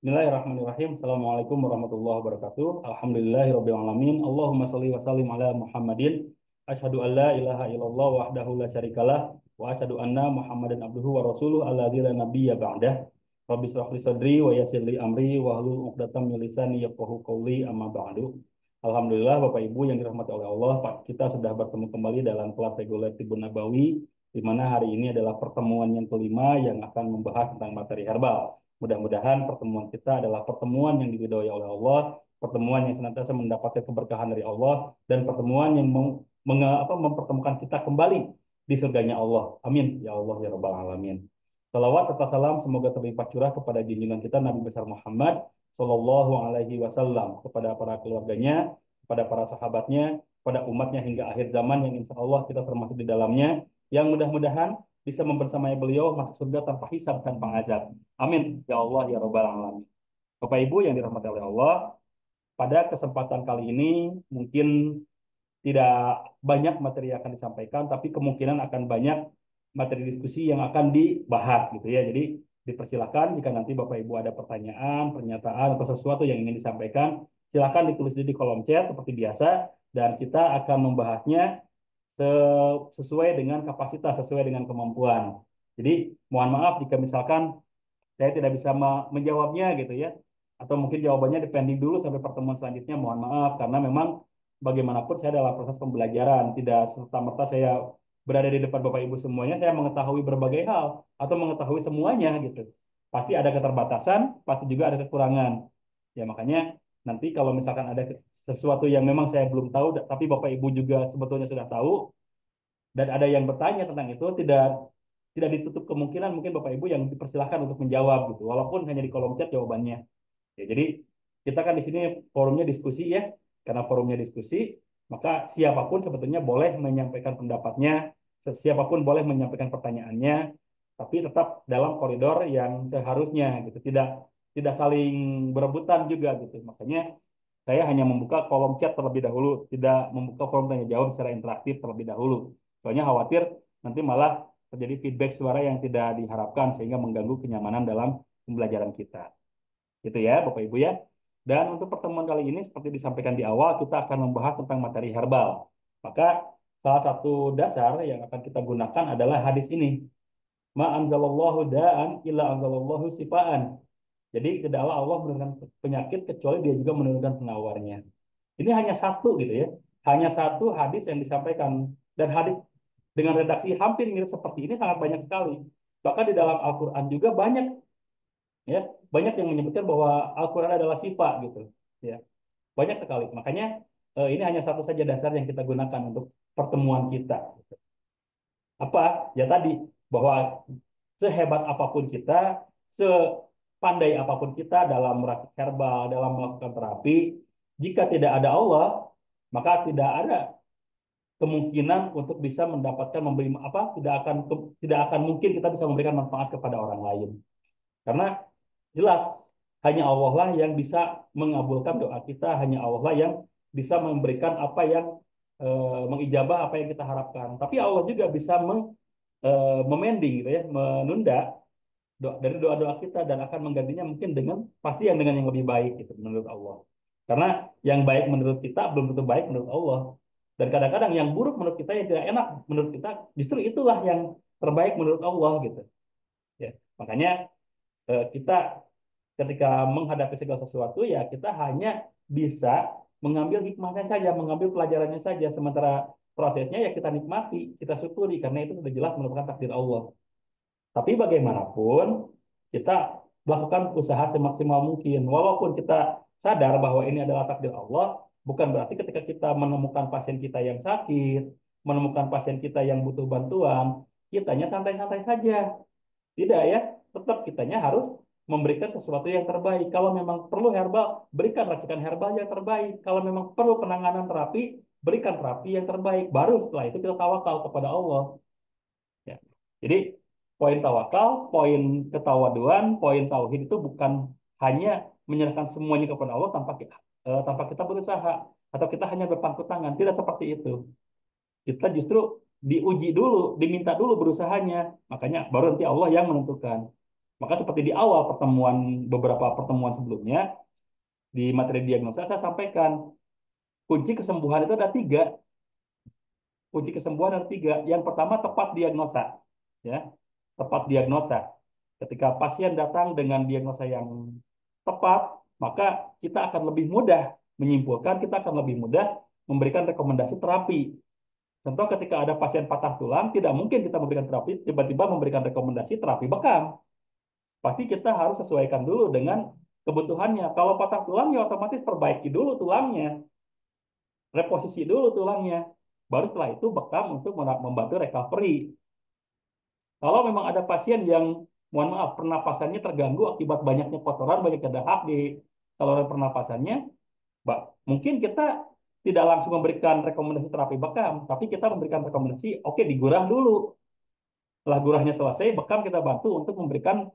Bismillahirrahmanirrahim. Assalamualaikum warahmatullahi wabarakatuh. Alhamdulillahirabbil alamin. Allahumma shalli wa sallim ala Muhammadin. Asyhadu an la ilaha illallah wahdahu la syarikalah wa asyhadu anna Muhammadan abduhu wa rasuluh alladzi la nabiyya ba'dah. Rabbi shrah li sadri wa yassir li amri wa hlul 'uqdatam min lisani yafqahu qawli amma ba'du. Alhamdulillah Bapak Ibu yang dirahmati oleh Allah, Pak, kita sudah bertemu kembali dalam kelas reguler Tibun Nabawi, di mana hari ini adalah pertemuan yang kelima yang akan membahas tentang materi herbal. Mudah-mudahan pertemuan kita adalah pertemuan yang diridhoi oleh Allah, pertemuan yang senantiasa mendapatkan keberkahan dari Allah, dan pertemuan yang mempertemukan kita kembali di surganya Allah. Amin. Ya Allah, ya Rabbal Alamin. Salawat serta salam semoga terlimpah curah kepada junjungan kita Nabi besar Muhammad Sallallahu Alaihi Wasallam, kepada para keluarganya, kepada para sahabatnya, kepada umatnya hingga akhir zaman yang insya Allah kita termasuk di dalamnya, yang mudah-mudahan bisa membersamai beliau masuk surga tanpa hisab, tanpa azab. Amin. Ya Allah, ya Rabbal Alamin. Bapak Ibu yang dirahmati oleh Allah, pada kesempatan kali ini mungkin tidak banyak materi yang akan disampaikan, tapi kemungkinan akan banyak materi diskusi yang akan dibahas gitu ya. Jadi dipersilakan jika nanti Bapak Ibu ada pertanyaan, pernyataan atau sesuatu yang ingin disampaikan, silakan ditulis di kolom chat seperti biasa dan kita akan membahasnya sesuai dengan kapasitas, sesuai dengan kemampuan. Jadi mohon maaf jika misalkan saya tidak bisa menjawabnya gitu ya, atau mungkin jawabannya depending dulu sampai pertemuan selanjutnya. Mohon maaf karena memang bagaimanapun saya dalam proses pembelajaran, tidak serta-merta saya berada di depan Bapak Ibu semuanya, saya mengetahui berbagai hal atau mengetahui semuanya gitu. Pasti ada keterbatasan, pasti juga ada kekurangan. Ya makanya nanti kalau misalkan ada sesuatu yang memang saya belum tahu, tapi Bapak Ibu juga sebetulnya sudah tahu, dan ada yang bertanya tentang itu, tidak ditutup kemungkinan mungkin Bapak Ibu yang dipersilahkan untuk menjawab gitu, walaupun hanya di kolom chat jawabannya. Ya, jadi kita kan di sini forumnya diskusi ya, karena forumnya diskusi, maka siapapun sebetulnya boleh menyampaikan pendapatnya, siapapun boleh menyampaikan pertanyaannya, tapi tetap dalam koridor yang seharusnya gitu, tidak tidak saling berebutan juga gitu. Makanya saya hanya membuka kolom chat terlebih dahulu, tidak membuka forum tanya jawab secara interaktif terlebih dahulu. Soalnya khawatir nanti malah terjadi feedback suara yang tidak diharapkan sehingga mengganggu kenyamanan dalam pembelajaran kita. Gitu ya, Bapak Ibu ya. Dan untuk pertemuan kali ini seperti disampaikan di awal, kita akan membahas tentang materi herbal. Maka salah satu dasar yang akan kita gunakan adalah hadis ini. Ma anzalallahu da'an illa anzalallahu sifaan. Jadi tidaklah Allah menurunkan penyakit kecuali dia juga menurunkan penawarnya. Ini hanya satu gitu ya. Hanya satu hadis yang disampaikan, dan hadis dengan redaksi hampir mirip seperti ini sangat banyak sekali. Bahkan di dalam Al-Qur'an juga banyak ya, banyak yang menyebutkan bahwa Al-Qur'an adalah sifat gitu ya. Banyak sekali. Makanya ini hanya satu saja dasar yang kita gunakan untuk pertemuan kita. Apa? Ya tadi bahwa sehebat apapun kita, sepandai apapun kita dalam merakit herbal, dalam melakukan terapi, jika tidak ada Allah, maka tidak ada kemungkinan untuk bisa mendapatkan memberi apa, tidak akan mungkin kita bisa memberikan manfaat kepada orang lain. Karena jelas hanya Allah lah yang bisa mengabulkan doa kita, hanya Allah lah yang bisa memberikan apa yang mengijabah apa yang kita harapkan. Tapi Allah juga bisa memending gitu ya, menunda dari doa-doa kita dan akan menggantinya mungkin dengan pasti dengan yang lebih baik gitu menurut Allah. Karena yang baik menurut kita belum tentu baik menurut Allah. Dan kadang-kadang yang buruk menurut kita yang tidak enak menurut kita justru itulah yang terbaik menurut Allah gitu. Ya, makanya kita ketika menghadapi segala sesuatu ya kita hanya bisa mengambil hikmahnya saja, mengambil pelajarannya saja, sementara prosesnya ya kita nikmati, kita syukuri karena itu sudah jelas merupakan takdir Allah. Tapi bagaimanapun kita melakukan usaha semaksimal mungkin. Walaupun kita sadar bahwa ini adalah takdir Allah, bukan berarti ketika kita menemukan pasien kita yang sakit, menemukan pasien kita yang butuh bantuan, kitanya santai-santai saja. Tidak ya, tetap kitanya harus memberikan sesuatu yang terbaik. Kalau memang perlu herbal, berikan racikan herbal yang terbaik. Kalau memang perlu penanganan terapi, berikan terapi yang terbaik. Baru setelah itu kita tawakal kepada Allah. Ya. Jadi poin tawakal, poin ketawaduan, poin tauhid itu bukan hanya menyerahkan semuanya kepada Allah tanpa kita berusaha atau kita hanya berpangku tangan. Tidak seperti itu. Kita justru diuji dulu, diminta dulu berusahanya. Makanya baru nanti Allah yang menentukan. Maka seperti di awal pertemuan, beberapa pertemuan sebelumnya, di materi diagnosa saya sampaikan, kunci kesembuhan itu ada tiga. Kunci kesembuhan ada tiga. Yang pertama tepat diagnosa. Ya, tepat diagnosa. Ketika pasien datang dengan diagnosa yang tepat, maka kita akan lebih mudah menyimpulkan, kita akan lebih mudah memberikan rekomendasi terapi. Contoh ketika ada pasien patah tulang, tidak mungkin kita memberikan terapi, tiba-tiba memberikan rekomendasi terapi bekam. Pasti kita harus sesuaikan dulu dengan kebutuhannya. Kalau patah tulang, ya otomatis perbaiki dulu tulangnya, reposisi dulu tulangnya. Baru setelah itu bekam untuk membantu recovery. Kalau memang ada pasien yang, mohon maaf, pernapasannya terganggu akibat banyaknya kotoran, banyaknya dahak di saluran pernapasannya, mungkin kita tidak langsung memberikan rekomendasi terapi bekam, tapi kita memberikan rekomendasi, oke, digurah dulu. Setelah gurahnya selesai, bekam kita bantu untuk memberikan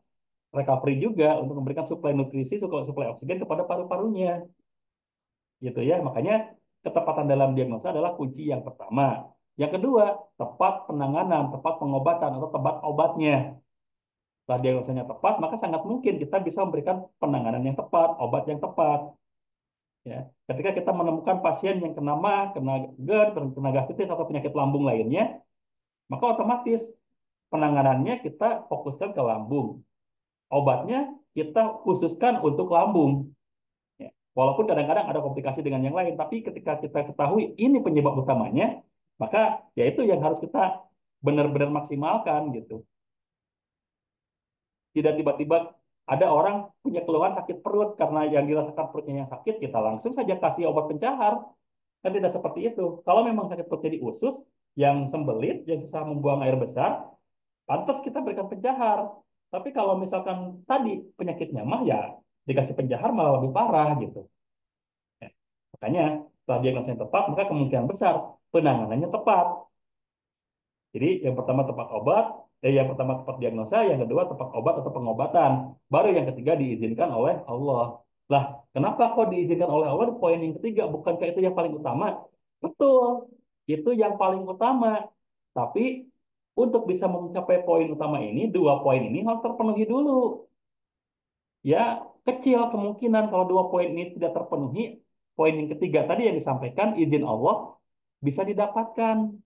recovery juga, untuk memberikan suplai nutrisi, suplai oksigen kepada paru-parunya. Gitu ya. Makanya ketepatan dalam diagnosa adalah kunci yang pertama. Yang kedua, tepat penanganan, tepat pengobatan atau tepat obatnya. Setelah diagnosanya tepat, maka sangat mungkin kita bisa memberikan penanganan yang tepat, obat yang tepat. Ya. Ketika kita menemukan pasien yang kena MAH, kena GERD, kena gastritis atau penyakit lambung lainnya, maka otomatis penanganannya kita fokuskan ke lambung. Obatnya kita khususkan untuk lambung. Ya. Walaupun kadang-kadang ada komplikasi dengan yang lain, tapi ketika kita ketahui ini penyebab utamanya, maka ya itu yang harus kita benar-benar maksimalkan gitu. Tidak tiba-tiba ada orang punya keluhan sakit perut karena yang dirasakan perutnya yang sakit, kita langsung saja kasih obat pencahar. Kan tidak seperti itu. Kalau memang sakit perutnya di usus, yang sembelit, yang susah membuang air besar, pantas kita berikan pencahar. Tapi kalau misalkan tadi penyakitnya mah ya dikasih pencahar malah lebih parah gitu. Ya. Makanya setelah diagnosa yang tepat, maka kemungkinan besar penanganannya tepat. Jadi yang pertama tepat obat, yang pertama tepat diagnosa, yang kedua tepat obat atau pengobatan. Baru yang ketiga diizinkan oleh Allah. Lah, kenapa kok diizinkan oleh Allah? Poin yang ketiga, bukankah itu yang paling utama? Betul, itu yang paling utama. Tapi untuk bisa mencapai poin utama ini, dua poin ini harus terpenuhi dulu. Ya, kecil kemungkinan kalau dua poin ini tidak terpenuhi, poin yang ketiga tadi yang disampaikan, izin Allah bisa didapatkan.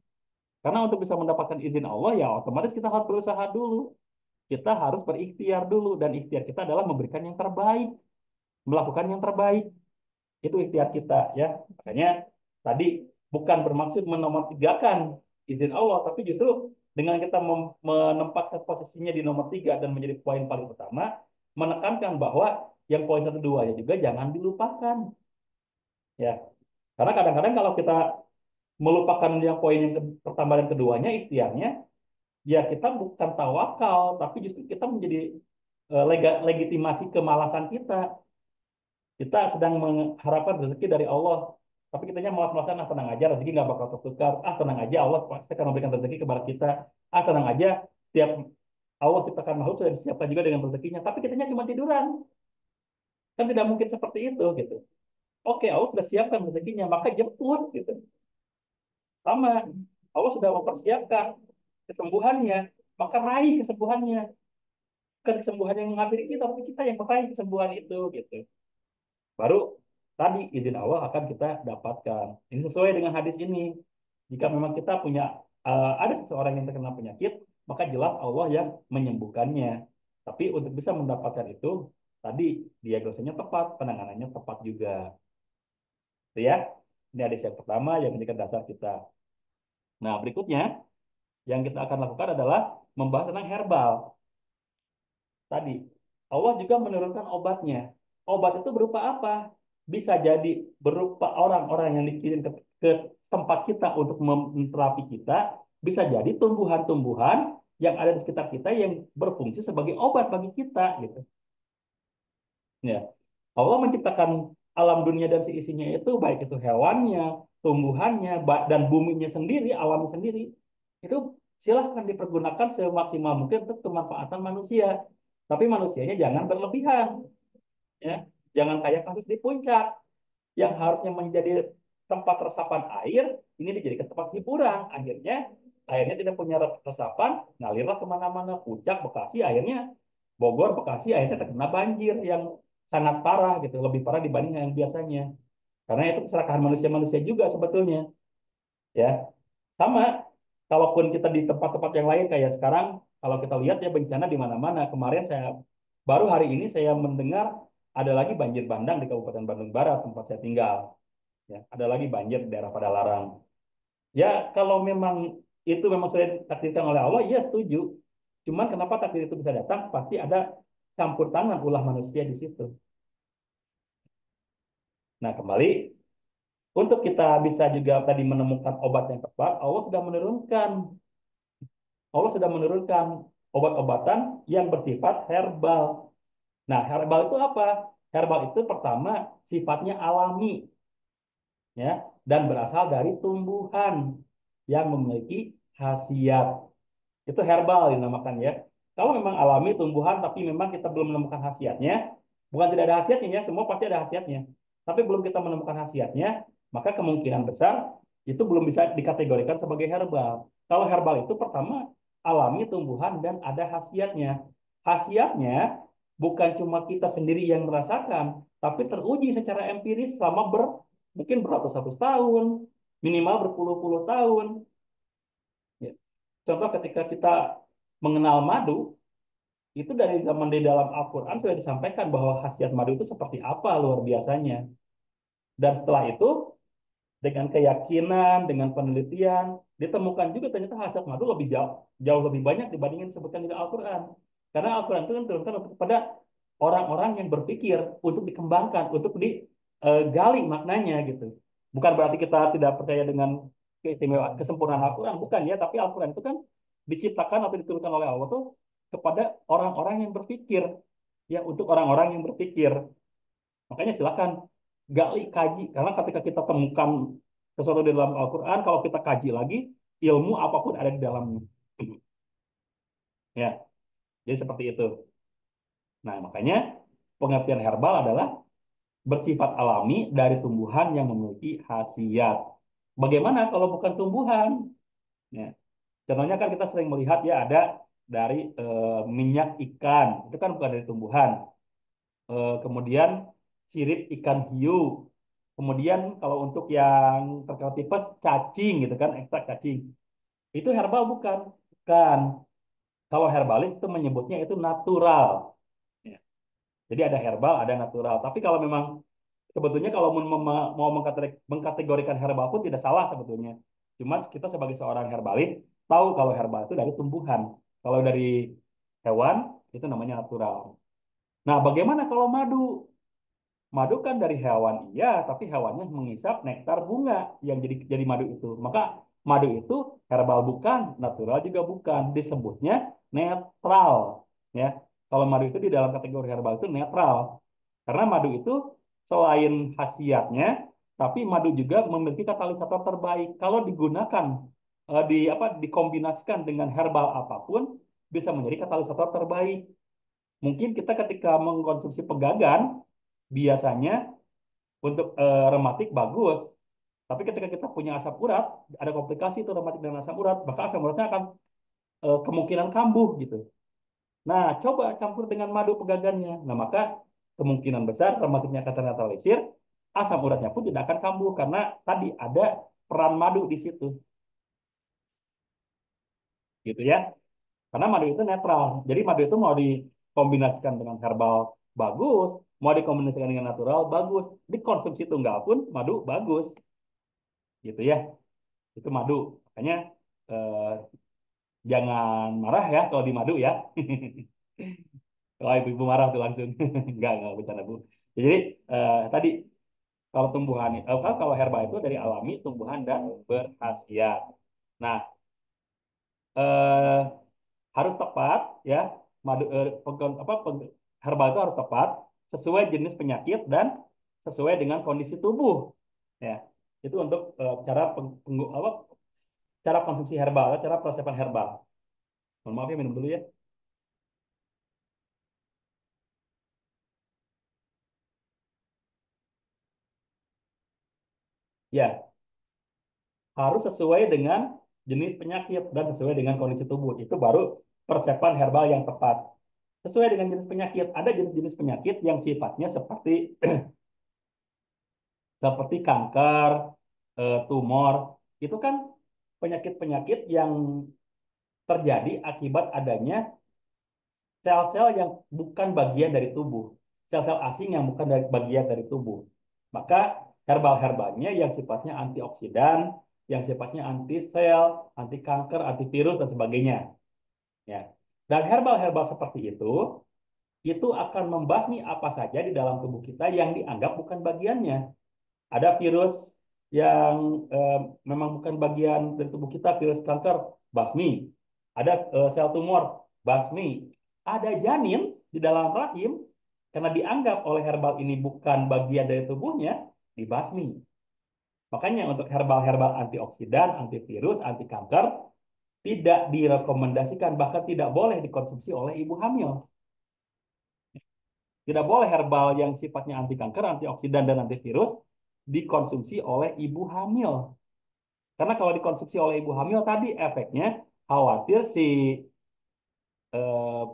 Karena untuk bisa mendapatkan izin Allah, ya otomatis kita harus berusaha dulu. Kita harus berikhtiar dulu. Dan ikhtiar kita adalah memberikan yang terbaik. Melakukan yang terbaik. Itu ikhtiar kita. Ya. Makanya tadi bukan bermaksud menomor-tigakan izin Allah. Tapi justru dengan kita menempatkan posisinya di nomor tiga dan menjadi poin paling utama, menekankan bahwa yang poin satu dua ya juga jangan dilupakan. Ya. Karena kadang-kadang kalau kita melupakan yang poin yang pertama dan keduanya, ikhtiarnya, ya kita bukan tawakal, tapi justru kita menjadi legitimasi kemalasan kita. Kita sedang mengharapkan rezeki dari Allah, tapi kitanya malas-malasan, ah tenang aja, rezeki nggak bakal tertukar, ah tenang aja, Allah pasti akan memberikan rezeki kepada kita, ah tenang aja, tiap Allah ciptakan makhluk sudah disiapkan juga dengan rezekinya, tapi kitanya cuma tiduran, kan tidak mungkin seperti itu gitu. Oke, Allah sudah siapkan rezekinya, maka jemput gitu. Sama, Allah sudah mempersiapkan kesembuhannya, maka raih kesembuhannya. Bukan kesembuhan yang menghampiri kita, tapi kita yang meraih kesembuhan itu gitu. Baru tadi izin Allah akan kita dapatkan. Ini sesuai dengan hadis ini. Jika memang kita punya ada seseorang yang terkena penyakit, maka jelas Allah yang menyembuhkannya. Tapi untuk bisa mendapatkan itu, tadi diagnosanya tepat, penanganannya tepat juga. Itu ya. Ini hadis yang pertama yang menjadi dasar kita. Nah, berikutnya yang kita akan lakukan adalah membahas tentang herbal. Tadi, Allah juga menurunkan obatnya. Obat itu berupa apa? Bisa jadi berupa orang-orang yang dikirim ke tempat kita untuk menterapi kita. Bisa jadi tumbuhan-tumbuhan yang ada di sekitar kita yang berfungsi sebagai obat bagi kita. Gitu. Ya. Allah menciptakan alam dunia dan seisinya itu, baik itu hewannya, tumbuhannya, dan buminya sendiri, alamnya sendiri. Itu silahkan dipergunakan semaksimal mungkin untuk kemanfaatan manusia. Tapi manusianya jangan berlebihan, ya. Jangan kayak kasus di puncak yang harusnya menjadi tempat resapan air, ini dijadikan tempat hiburan. Akhirnya airnya tidak punya resapan, ngalirlah kemana-mana. Puncak, Bekasi, airnya Bogor, Bekasi akhirnya terkena banjir yang sangat parah gitu, lebih parah dibanding yang biasanya. Karena itu keserakahan manusia-manusia juga sebetulnya, ya. Sama, kalaupun kita di tempat-tempat yang lain kayak sekarang, kalau kita lihat ya bencana di mana-mana. Kemarin saya baru hari ini saya mendengar ada lagi banjir bandang di Kabupaten Bandung Barat tempat saya tinggal. Ya, ada lagi banjir di daerah Padalarang. Ya, kalau memang itu memang sudah ditakdirkan oleh Allah, ya setuju. Cuman kenapa takdir itu bisa datang? Pasti ada campur tangan ulah manusia di situ. Nah, kembali untuk kita bisa juga tadi menemukan obat yang tepat, Allah sudah menurunkan obat-obatan yang bersifat herbal. Nah, herbal itu apa? Herbal itu pertama sifatnya alami, ya, dan berasal dari tumbuhan yang memiliki khasiat. Itu herbal dinamakan, ya. Kalau memang alami tumbuhan tapi memang kita belum menemukan khasiatnya, bukan tidak ada khasiatnya, ya, semua pasti ada khasiatnya. Tapi belum kita menemukan khasiatnya, maka kemungkinan besar itu belum bisa dikategorikan sebagai herbal. Kalau herbal itu pertama alami tumbuhan dan ada khasiatnya. Khasiatnya bukan cuma kita sendiri yang merasakan, tapi teruji secara empiris selama mungkin beratus-ratus tahun, minimal berpuluh-puluh tahun. Ya. Contoh ketika kita mengenal madu, itu dari zaman di dalam Al-Quran sudah disampaikan bahwa khasiat madu itu seperti apa luar biasanya. Dan setelah itu, dengan keyakinan, dengan penelitian, ditemukan juga ternyata khasiat madu lebih jauh lebih banyak dibandingin disebutkan di Al-Quran. Karena Al-Quran itu kan turunkan kepada orang-orang yang berpikir untuk dikembangkan, untuk digali maknanya gitu. Bukan berarti kita tidak percaya dengan keistimewaan, kesempurnaan Al-Quran, bukan ya, tapi Al-Quran itu kan diciptakan atau diturunkan oleh Allah tuh kepada orang-orang yang berpikir, ya, untuk orang-orang yang berpikir. Makanya silakan gali, kaji, karena ketika kita temukan sesuatu di dalam Al-Quran, kalau kita kaji lagi, ilmu apapun ada di dalamnya. Ya, jadi seperti itu. Nah, makanya pengertian herbal adalah bersifat alami dari tumbuhan yang memiliki khasiat. Bagaimana kalau bukan tumbuhan? Ya. Contohnya kan kita sering melihat ya ada dari minyak ikan, itu kan bukan dari tumbuhan. Kemudian sirip ikan hiu. Kemudian kalau untuk yang terkena tipes, cacing gitu kan, ekstrak cacing. Itu herbal bukan? Bukan. Kalau herbalis itu menyebutnya itu natural. Ya. Jadi ada herbal, ada natural. Tapi kalau memang sebetulnya kalau mau mengkategorikan herbal pun tidak salah sebetulnya. Cuma kita sebagai seorang herbalis tahu kalau herbal itu dari tumbuhan. Kalau dari hewan itu namanya natural. Nah, bagaimana kalau madu? Madu kan dari hewan iya, tapi hewannya mengisap nektar bunga yang jadi madu itu. Maka madu itu herbal bukan, natural juga bukan. Disebutnya netral. Ya, kalau madu itu di dalam kategori herbal itu netral. Karena madu itu selain khasiatnya, tapi madu juga memiliki katalisator terbaik. Kalau digunakan dikombinasikan dengan herbal apapun, bisa menjadi katalisator terbaik. Mungkin kita ketika mengkonsumsi pegagan, biasanya untuk rematik bagus, tapi ketika kita punya asam urat, ada komplikasi itu rematik dan asam urat, maka asam uratnya akan kemungkinan kambuh gitu. Nah, coba campur dengan madu pegagannya. Nah, maka kemungkinan besar rematiknya akan ternetralisir, asam uratnya pun tidak akan kambuh karena tadi ada peran madu di situ, gitu ya. Karena madu itu netral. Jadi madu itu mau dikombinasikan dengan herbal bagus, mau dikombinasikan dengan natural bagus. Dikonsumsi tunggal pun madu bagus, gitu ya. Itu madu. Makanya eh, jangan marah ya kalau di madu ya. Kalau ibu-ibu marah tuh langsung. Enggak bercanda Bu. Jadi tadi kalau tumbuhan, kalau herba itu dari alami, tumbuhan dan berkhasiat. Nah, eh, harus tepat ya. Madu herbal itu harus tepat sesuai jenis penyakit dan sesuai dengan kondisi tubuh. Ya, itu untuk cara konsumsi herbal, cara peresepan herbal. Mohon maaf ya minum dulu ya. Ya, harus sesuai dengan jenis penyakit dan sesuai dengan kondisi tubuh. Itu baru persiapan herbal yang tepat. Sesuai dengan jenis penyakit. Ada jenis-jenis penyakit yang sifatnya seperti seperti kanker, tumor. Itu kan penyakit-penyakit yang terjadi akibat adanya sel-sel yang bukan bagian dari tubuh, sel-sel asing yang bukan bagian dari tubuh. Maka herbal-herbalnya yang sifatnya antioksidan, yang sifatnya anti sel, anti kanker, antivirus dan sebagainya. Ya. Dan herbal-herbal seperti itu akan membasmi apa saja di dalam tubuh kita yang dianggap bukan bagiannya. Ada virus yang memang bukan bagian dari tubuh kita, virus kanker, basmi. Ada sel tumor, basmi. Ada janin di dalam rahim, karena dianggap oleh herbal ini bukan bagian dari tubuhnya, dibasmi. Makanya untuk herbal-herbal antioksidan, antivirus, anti kanker, tidak direkomendasikan, bahkan tidak boleh dikonsumsi oleh ibu hamil. Tidak boleh herbal yang sifatnya anti kanker, antioksidan, dan antivirus dikonsumsi oleh ibu hamil. Karena kalau dikonsumsi oleh ibu hamil tadi efeknya khawatir si eh,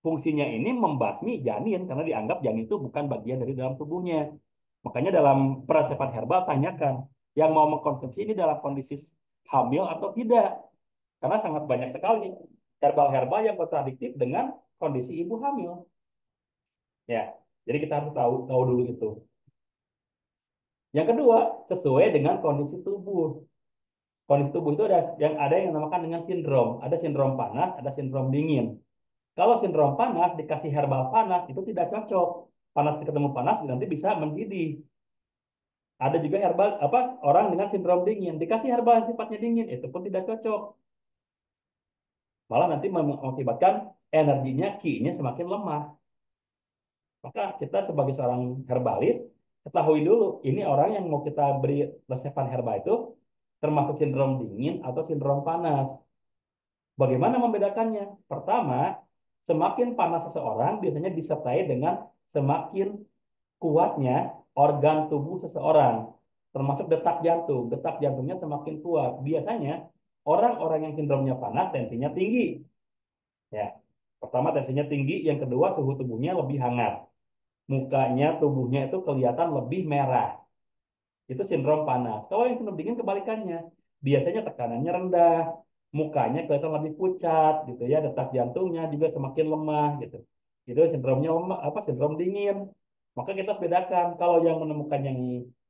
fungsinya ini membasmi janin karena dianggap janin itu bukan bagian dari dalam tubuhnya. Makanya dalam peresepan herbal tanyakan yang mau mengkonsumsi ini dalam kondisi hamil atau tidak. Karena sangat banyak sekali herbal-herbal yang kontradiktif dengan kondisi ibu hamil. Ya, jadi kita harus tahu tahu dulu itu. Yang kedua, sesuai dengan kondisi tubuh. Kondisi tubuh itu ada yang dinamakan dengan sindrom. Ada sindrom panas, ada sindrom dingin. Kalau sindrom panas dikasih herbal panas itu tidak cocok. Panas ketemu panas nanti bisa mendidih. Ada juga herbal apa orang dengan sindrom dingin dikasih herbal yang sifatnya dingin itu pun tidak cocok. Malah nanti mengakibatkan energinya ki-nya semakin lemah. Maka kita sebagai seorang herbalis ketahui dulu ini orang yang mau kita beri resepan herbal itu termasuk sindrom dingin atau sindrom panas. Bagaimana membedakannya? Pertama, semakin panas seseorang biasanya disertai dengan semakin kuatnya organ tubuh seseorang, termasuk detak jantung. Detak jantungnya semakin kuat. Biasanya orang-orang yang sindromnya panas tensinya tinggi. Ya, pertama tensinya tinggi, yang kedua suhu tubuhnya lebih hangat. Mukanya, tubuhnya itu kelihatan lebih merah. Itu sindrom panas. Kalau yang sindrom dingin kebalikannya. Biasanya tekanannya rendah, mukanya kelihatan lebih pucat gitu ya, detak jantungnya juga semakin lemah gitu. Itu sindromnya lemah, apa sindrom dingin. Maka kita harus bedakan kalau yang menemukan yang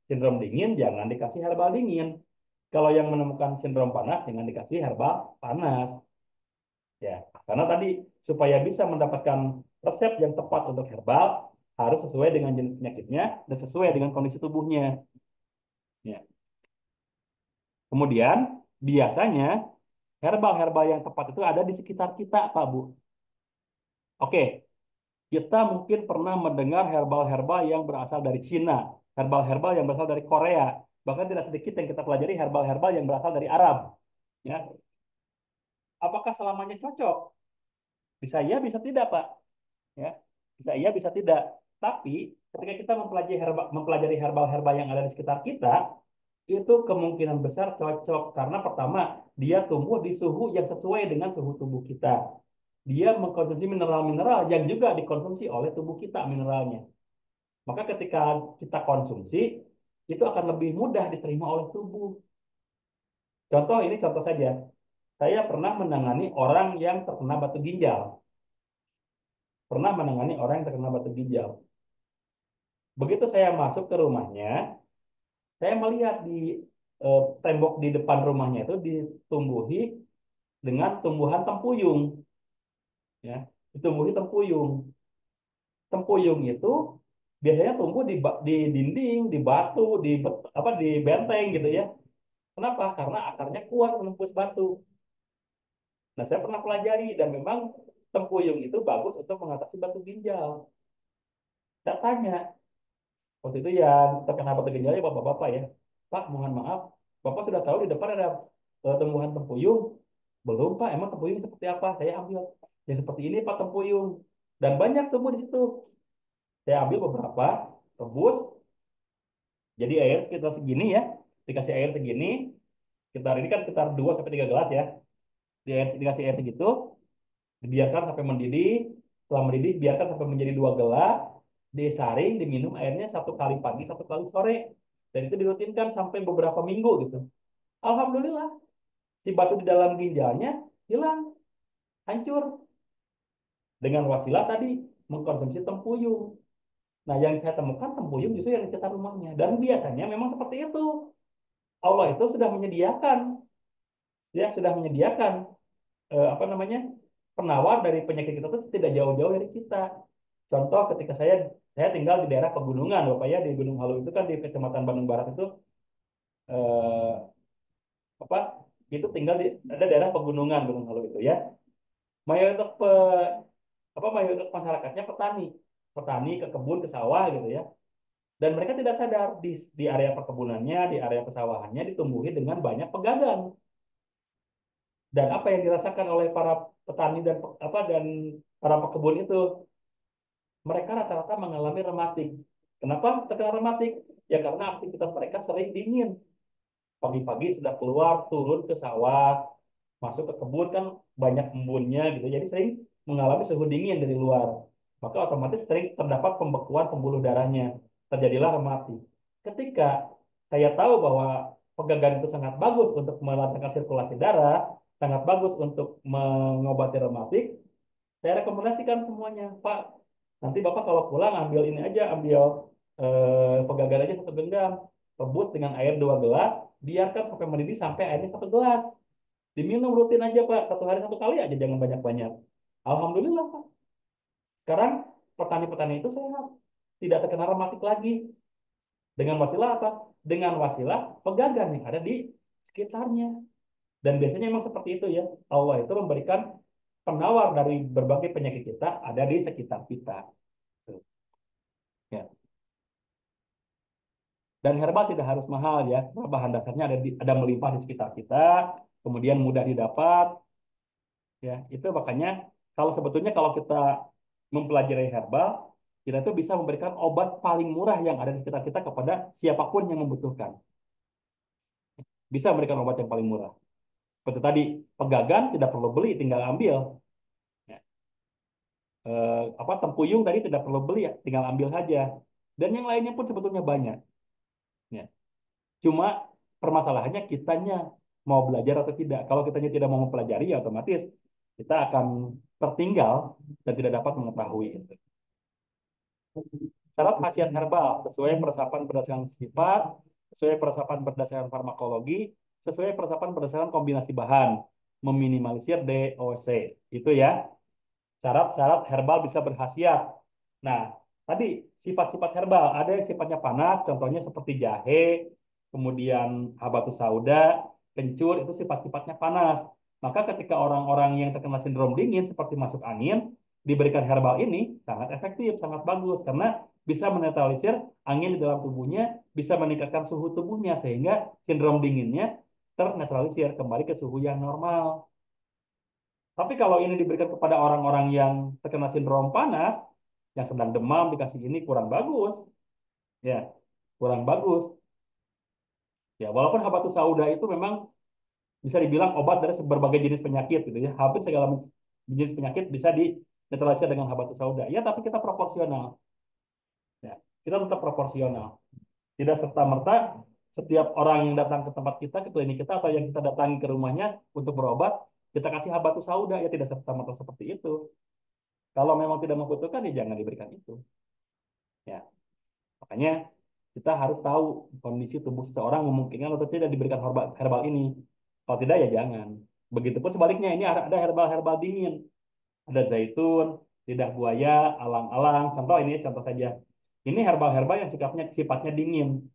sindrom dingin jangan dikasih herbal dingin. Kalau yang menemukan sindrom panas jangan dikasih herbal panas. Ya, karena tadi supaya bisa mendapatkan resep yang tepat untuk herbal harus sesuai dengan jenis penyakitnya dan sesuai dengan kondisi tubuhnya. Ya. Kemudian biasanya herbal-herbal yang tepat itu ada di sekitar kita, Pak Bu. Oke, kita mungkin pernah mendengar herbal-herbal yang berasal dari Cina, herbal-herbal yang berasal dari Korea, bahkan tidak sedikit yang kita pelajari herbal-herbal yang berasal dari Arab. Ya, apakah selamanya cocok? Bisa iya, bisa tidak, Pak. Ya, bisa iya, bisa tidak. Tapi ketika kita mempelajari herbal-herbal yang ada di sekitar kita, itu kemungkinan besar cocok karena pertama dia tumbuh di suhu yang sesuai dengan suhu tubuh kita. Dia mengkonsumsi mineral-mineral yang juga dikonsumsi oleh tubuh kita mineralnya. Maka ketika kita konsumsi itu akan lebih mudah diterima oleh tubuh. Contoh ini contoh saja. Saya pernah menangani orang yang terkena batu ginjal. Pernah menangani orang yang terkena batu ginjal. Begitu saya masuk ke rumahnya, saya melihat di tembok di depan rumahnya itu ditumbuhi dengan tumbuhan tempuyung, ya, ditumbuhi tempuyung. Tempuyung itu biasanya tumbuh di dinding, di batu, apa di benteng gitu ya. Kenapa? Karena akarnya kuat menembus batu. Nah, saya pernah pelajari dan memang tempuyung itu bagus untuk mengatasi batu ginjal. Saya tanya, waktu itu yang terkena batu ginjalnya bapak-bapak ya, Pak, mohon maaf, Bapak sudah tahu di depan ada tumbuhan tempuyung? Belum, Pak. Emang tempuyung seperti apa? Saya ambil. Ya seperti ini, Pak, tempuyung. Dan banyak tumbuh di situ. Saya ambil beberapa, rebus, jadi air sekitar segini ya. Dikasih air segini, sekitar ini kan sekitar 2 sampai 3 gelas ya. Dikasih air segitu, dibiarkan sampai mendidih. Setelah mendidih, biarkan sampai menjadi 2 gelas, disaring, diminum airnya 1 kali pagi, 1 kali sore. Dan itu dirutinkan sampai beberapa minggu gitu. Alhamdulillah, si batu di dalam ginjalnya hilang, hancur. Dengan wasilah tadi, mengkonsumsi tempuyung. Nah, yang saya temukan tempuyung justru yang di sekitar rumahnya. Dan biasanya memang seperti itu. Allah itu sudah menyediakan, ya sudah menyediakan apa namanya penawar dari penyakit kita itu tidak jauh-jauh dari kita. Contoh ketika saya tinggal di daerah pegunungan, Bapak ya, di Gunung Halu itu kan di Kecamatan Bandung Barat itu eh, apa itu tinggal di ada daerah pegunungan Gunung Halu itu ya. Mayoritas mayoritas masyarakatnya petani, petani ke kebun ke sawah gitu ya. Dan mereka tidak sadar di area perkebunannya, di area pesawahannya ditumbuhi dengan banyak pegagan. Dan apa yang dirasakan oleh para petani dan para pekebun itu, mereka rata-rata mengalami rematik. Kenapa terkena rematik? Ya karena aktivitas mereka sering dingin. Pagi-pagi sudah keluar, turun ke sawah, masuk ke kebun kan banyak embunnya gitu. Jadi sering mengalami suhu dingin dari luar. Maka otomatis sering terdapat pembekuan pembuluh darahnya. Terjadilah rematik. Ketika saya tahu bahwa pegagan itu sangat bagus untuk melancarkan sirkulasi darah, sangat bagus untuk mengobati rematik, saya rekomendasikan semuanya, Pak. Nanti Bapak kalau pulang ambil ini aja, ambil pegagan aja 1 genggam, rebus dengan air 2 gelas, biarkan sampai mendidih sampai airnya 1 gelas. Diminum rutin aja Pak, 1 hari 1 kali aja, jangan banyak-banyak. Alhamdulillah Pak. Sekarang petani-petani itu sehat, tidak terkena rematik lagi. Dengan wasilah apa? Dengan wasilah pegagan yang ada di sekitarnya. Dan biasanya memang seperti itu ya. Allah itu memberikan penawar dari berbagai penyakit kita ada di sekitar kita. Ya. Dan herbal tidak harus mahal ya. Bahan dasarnya ada melimpah di sekitar kita, kemudian mudah didapat. Ya, itu makanya kalau kita mempelajari herbal, kita tuh bisa memberikan obat paling murah yang ada di sekitar kita kepada siapapun yang membutuhkan. Bisa memberikan obat yang paling murah. Seperti tadi, pegagan tidak perlu beli, tinggal ambil. Ya. Tempuyung tadi tidak perlu beli ya, tinggal ambil saja. Dan yang lainnya pun sebetulnya banyak. Ya. Cuma permasalahannya kitanya mau belajar atau tidak. Kalau kitanya tidak mau mempelajari, ya otomatis kita akan tertinggal dan tidak dapat mengetahui. Syarat khasiat herbal sesuai peresapan berdasarkan sifat, sesuai peresapan berdasarkan farmakologi, sesuai peresapan berdasarkan kombinasi bahan, meminimalisir DOC. Itu ya, syarat-syarat herbal bisa berkhasiat. Nah, tadi sifat-sifat herbal ada yang sifatnya panas, contohnya seperti jahe, kemudian habatus sauda, kencur itu sifat-sifatnya panas. Maka ketika orang-orang yang terkena sindrom dingin seperti masuk angin, diberikan herbal ini sangat efektif, sangat bagus karena bisa menetralisir angin di dalam tubuhnya, bisa meningkatkan suhu tubuhnya sehingga sindrom dinginnya ternetralisir kembali ke suhu yang normal. Tapi kalau ini diberikan kepada orang-orang yang terkena sindrom panas, yang sedang demam dikasih ini kurang bagus, ya kurang bagus. Ya walaupun habatus sauda itu memang bisa dibilang obat dari berbagai jenis penyakit gitu ya, hampir segala jenis penyakit bisa dinetralisir dengan habatus sauda. Ya tapi kita proporsional, ya kita tetap proporsional. Tidak serta merta setiap orang yang datang ke tempat kita, ke klinik kita atau yang kita datangi ke rumahnya untuk berobat, kita kasih habatus sauda ya tidak serta merta seperti itu. Kalau memang tidak membutuhkan, ya jangan diberikan itu. Ya, makanya kita harus tahu kondisi tubuh seseorang memungkinkan atau tidak diberikan herbal, herbal ini. Kalau tidak, ya jangan. Begitupun sebaliknya, ini ada herbal-herbal dingin. Ada zaitun, lidah buaya, alang-alang. Contoh ini, contoh saja. Ini herbal-herbal yang sifatnya dingin.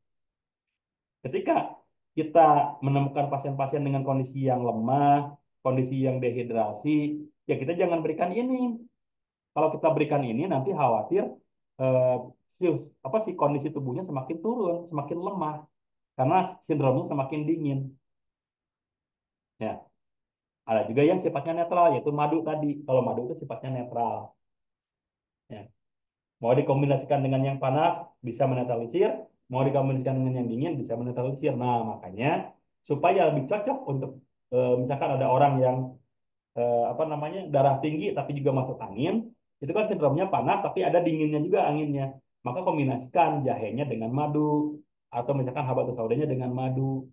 Ketika kita menemukan pasien-pasien dengan kondisi yang lemah, kondisi yang dehidrasi, ya kita jangan berikan ini. Kalau kita berikan ini nanti khawatir eh, si si kondisi tubuhnya semakin turun, semakin lemah karena sindromnya semakin dingin. Ya, ada juga yang sifatnya netral yaitu madu tadi. Kalau madu itu sifatnya netral. Ya. Mau dikombinasikan dengan yang panas bisa menetralisir, mau dikombinasikan dengan yang dingin bisa menetralisir. Nah, makanya supaya lebih cocok untuk misalkan ada orang yang darah tinggi tapi juga masuk angin, Itu kan sindromnya panas tapi ada dinginnya juga anginnya. Maka kombinasikan jahenya dengan madu atau misalkan habatus saudanya dengan madu.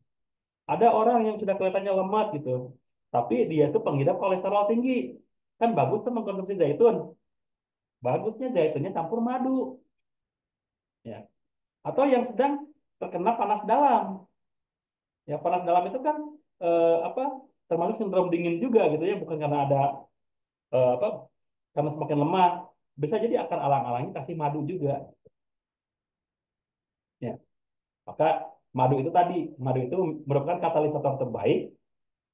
Ada orang yang sudah kelihatannya lemas gitu, tapi dia itu pengidap kolesterol tinggi. Kan bagus tuh mengkonsumsi zaitun. Bagusnya zaitunnya campur madu, ya. Atau yang sedang terkena panas dalam. Ya, panas dalam itu kan apa? Termasuk sindrom dingin juga gitu ya, bukan karena ada apa? Karena semakin lemah. Bisa jadi akan alang-alangnya kasih madu juga, ya. Maka madu itu merupakan katalisator terbaik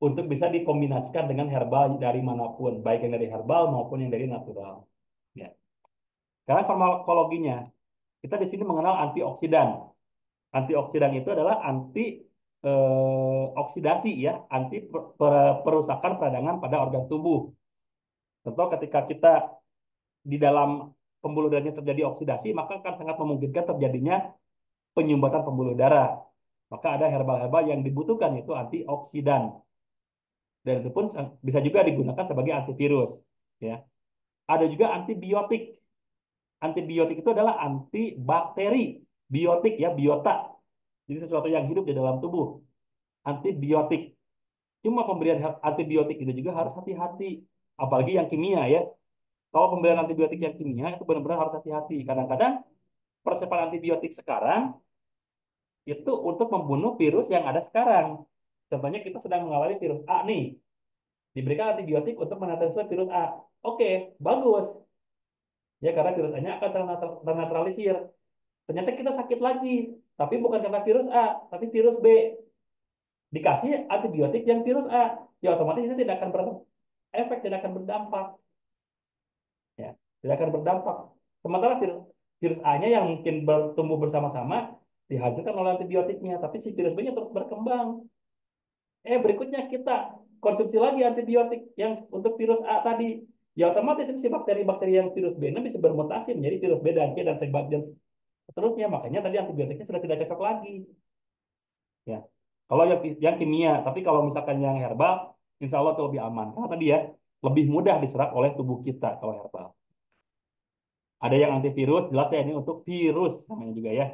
untuk bisa dikombinasikan dengan herbal dari manapun, baik yang dari herbal maupun yang dari natural. Ya. Sekarang farmakologinya, kita di sini mengenal antioksidan. Antioksidan itu adalah anti oksidasi ya, anti perusakan peradangan pada organ tubuh. Contoh ketika kita di dalam pembuluh darahnya terjadi oksidasi, maka akan sangat memungkinkan terjadinya penyumbatan pembuluh darah. Maka ada herbal-herbal yang dibutuhkan yaitu antioksidan. Dan itu pun bisa juga digunakan sebagai antivirus. Ya. Ada juga antibiotik. Antibiotik itu adalah antibakteri. Biotik ya, biota. Jadi sesuatu yang hidup di dalam tubuh. Antibiotik. Cuma pemberian antibiotik itu juga harus hati-hati. Apalagi yang kimia ya. Kalau pemberian antibiotik yang kimia itu benar-benar harus hati-hati. Kadang-kadang persiapan antibiotik sekarang itu untuk membunuh virus yang ada sekarang. Contohnya kita sedang mengalami virus A nih. Diberikan antibiotik untuk menetralisir virus A. Oke, bagus. Ya, karena virus A-nya akan ternetralisir. Ternyata kita sakit lagi. Tapi bukan karena virus A, tapi virus B. Dikasih antibiotik yang virus A. Ya, otomatis itu tidak akan berefek, tidak akan berdampak. Ya, tidak akan berdampak. Sementara virus A-nya yang mungkin bertumbuh bersama-sama dihancurkan oleh antibiotiknya, tapi si virus B-nya terus berkembang. Berikutnya kita konsumsi lagi antibiotik yang untuk virus A tadi. Ya otomatis si bakteri-bakteri yang virus B ini bisa bermutasi menjadi virus B dan C dan seterusnya. Makanya tadi antibiotiknya sudah tidak cocok lagi. Ya. Kalau yang kimia, tapi kalau misalkan yang herbal, insya Allah itu lebih aman. Karena tadi ya, lebih mudah diserap oleh tubuh kita kalau herbal. Ada yang antivirus, jelas ya ini untuk virus namanya juga ya.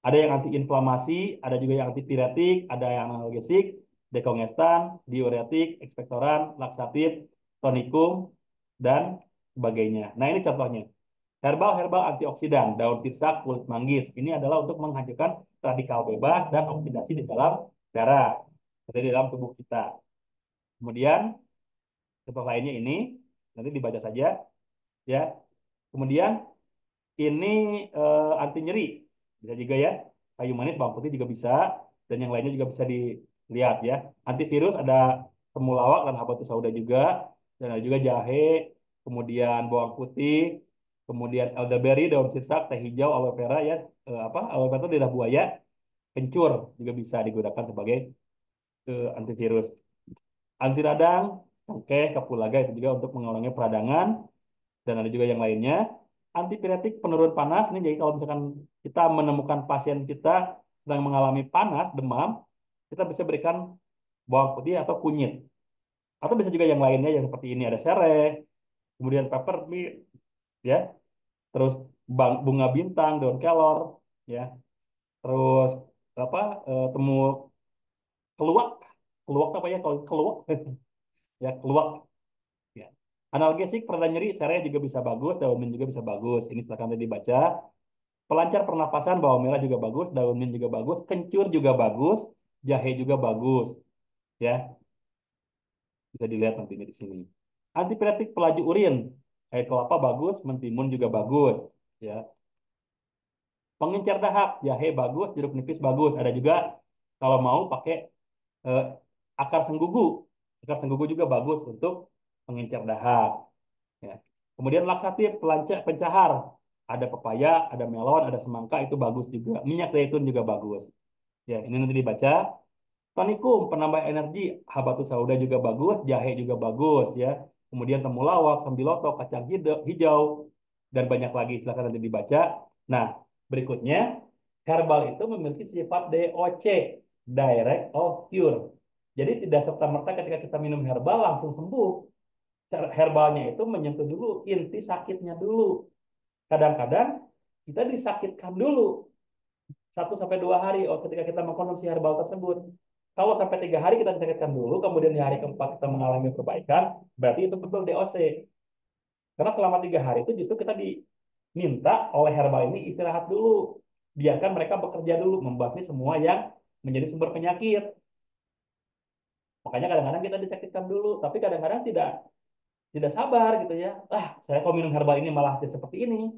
Ada yang antiinflamasi, ada juga yang antipiretik, ada yang analgesik, dekongestan, diuretik, ekspektoran, laksatif, tonikum, dan sebagainya. Nah ini contohnya. Herbal-herbal antioksidan, daun sirsak, kulit manggis. Ini adalah untuk menghancurkan radikal bebas dan oksidasi di dalam darah, jadi di dalam tubuh kita. Kemudian contoh lainnya ini, nanti dibaca saja ya. Kemudian ini anti nyeri, bisa juga ya. Kayu manis, bawang putih juga bisa, dan yang lainnya juga bisa dilihat ya. Antivirus ada temulawak dan habatus sauda juga, dan ada juga jahe, kemudian bawang putih, kemudian elderberry, daun sirsak, teh hijau, aloe vera ya. Aloe vera itu lidah buaya, kencur juga bisa digunakan sebagai antivirus. Anti radang, cengkeh, kapulaga itu juga untuk mengurangi peradangan, dan ada juga yang lainnya. Antipiretik penurun panas ini jadi kalau misalkan kita menemukan pasien kita sedang mengalami panas, demam, kita bisa berikan bawang putih atau kunyit. Atau bisa juga yang lainnya yang seperti ini ada serai, kemudian peppermint ya, terus bunga bintang, daun kelor ya, terus apa temu keluak, keluak apa ya kalau keluak ya keluak ya. Analgesik pereda nyeri, serai juga bisa bagus, daun mint juga bisa bagus. Ini silakan tadi dibaca. Pelancar pernapasan bawang merah juga bagus, daun mint juga bagus, kencur juga bagus, jahe juga bagus, ya bisa dilihat nantinya di sini. Antipiretik pelaju urin, air kelapa bagus, mentimun juga bagus, ya. Pengencer dahak, jahe bagus, jeruk nipis bagus. Ada juga kalau mau pakai eh, akar senggugu, akar senggugu juga bagus untuk pengencer dahak, ya. Kemudian laksatif, pencahar, ada pepaya, ada melon, ada semangka itu bagus juga. Minyak zaitun juga bagus. Ya, ini nanti dibaca. Tonikum, penambah energi, habatus sauda juga bagus, jahe juga bagus ya. Kemudian temulawak, sambiloto, kacang hijau, dan banyak lagi. Silakan nanti dibaca. Nah, berikutnya, herbal itu memiliki sifat DOC, direct of cure. Jadi tidak serta-merta ketika kita minum herbal langsung sembuh. Herbalnya itu menyentuh dulu inti sakitnya dulu. Kadang-kadang kita disakitkan dulu 1 sampai 2 hari ketika kita mengkonsumsi herbal tersebut. Kalau sampai 3 hari kita disakitkan dulu, kemudian di hari keempat kita mengalami perbaikan, berarti itu betul DOC. Karena selama 3 hari itu justru kita diminta oleh herbal ini istirahat dulu. Biarkan mereka bekerja dulu, membasmi semua yang menjadi sumber penyakit. Makanya kadang-kadang kita disakitkan dulu, tapi kadang-kadang tidak tidak sabar gitu ya. Saya kalau minum herbal ini malah jadi seperti ini.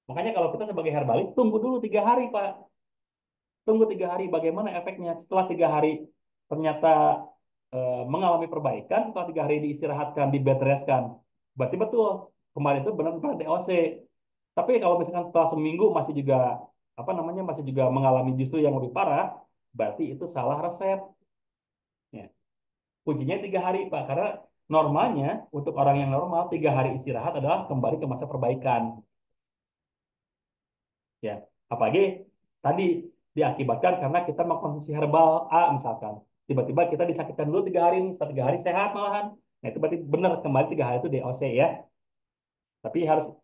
Makanya kalau kita sebagai herbalis, tunggu dulu 3 hari, Pak. Tunggu 3 hari, bagaimana efeknya. Setelah 3 hari ternyata mengalami perbaikan, setelah 3 hari diistirahatkan, di bed rest-kan. Berarti betul, kemarin itu benar-benar DOC. Tapi kalau misalkan setelah seminggu masih juga apa namanya masih juga mengalami justru yang lebih parah, berarti itu salah resep. Ya. Kuncinya 3 hari, Pak, karena normalnya untuk orang yang normal 3 hari istirahat adalah kembali ke masa perbaikan. Ya, apalagi tadi diakibatkan karena kita mengkonsumsi herbal A misalkan, tiba-tiba kita disakitkan dulu 3 hari nih, setelah 3 hari sehat malahan. Nah itu berarti benar kembali 3 hari itu DOC ya. Tapi harus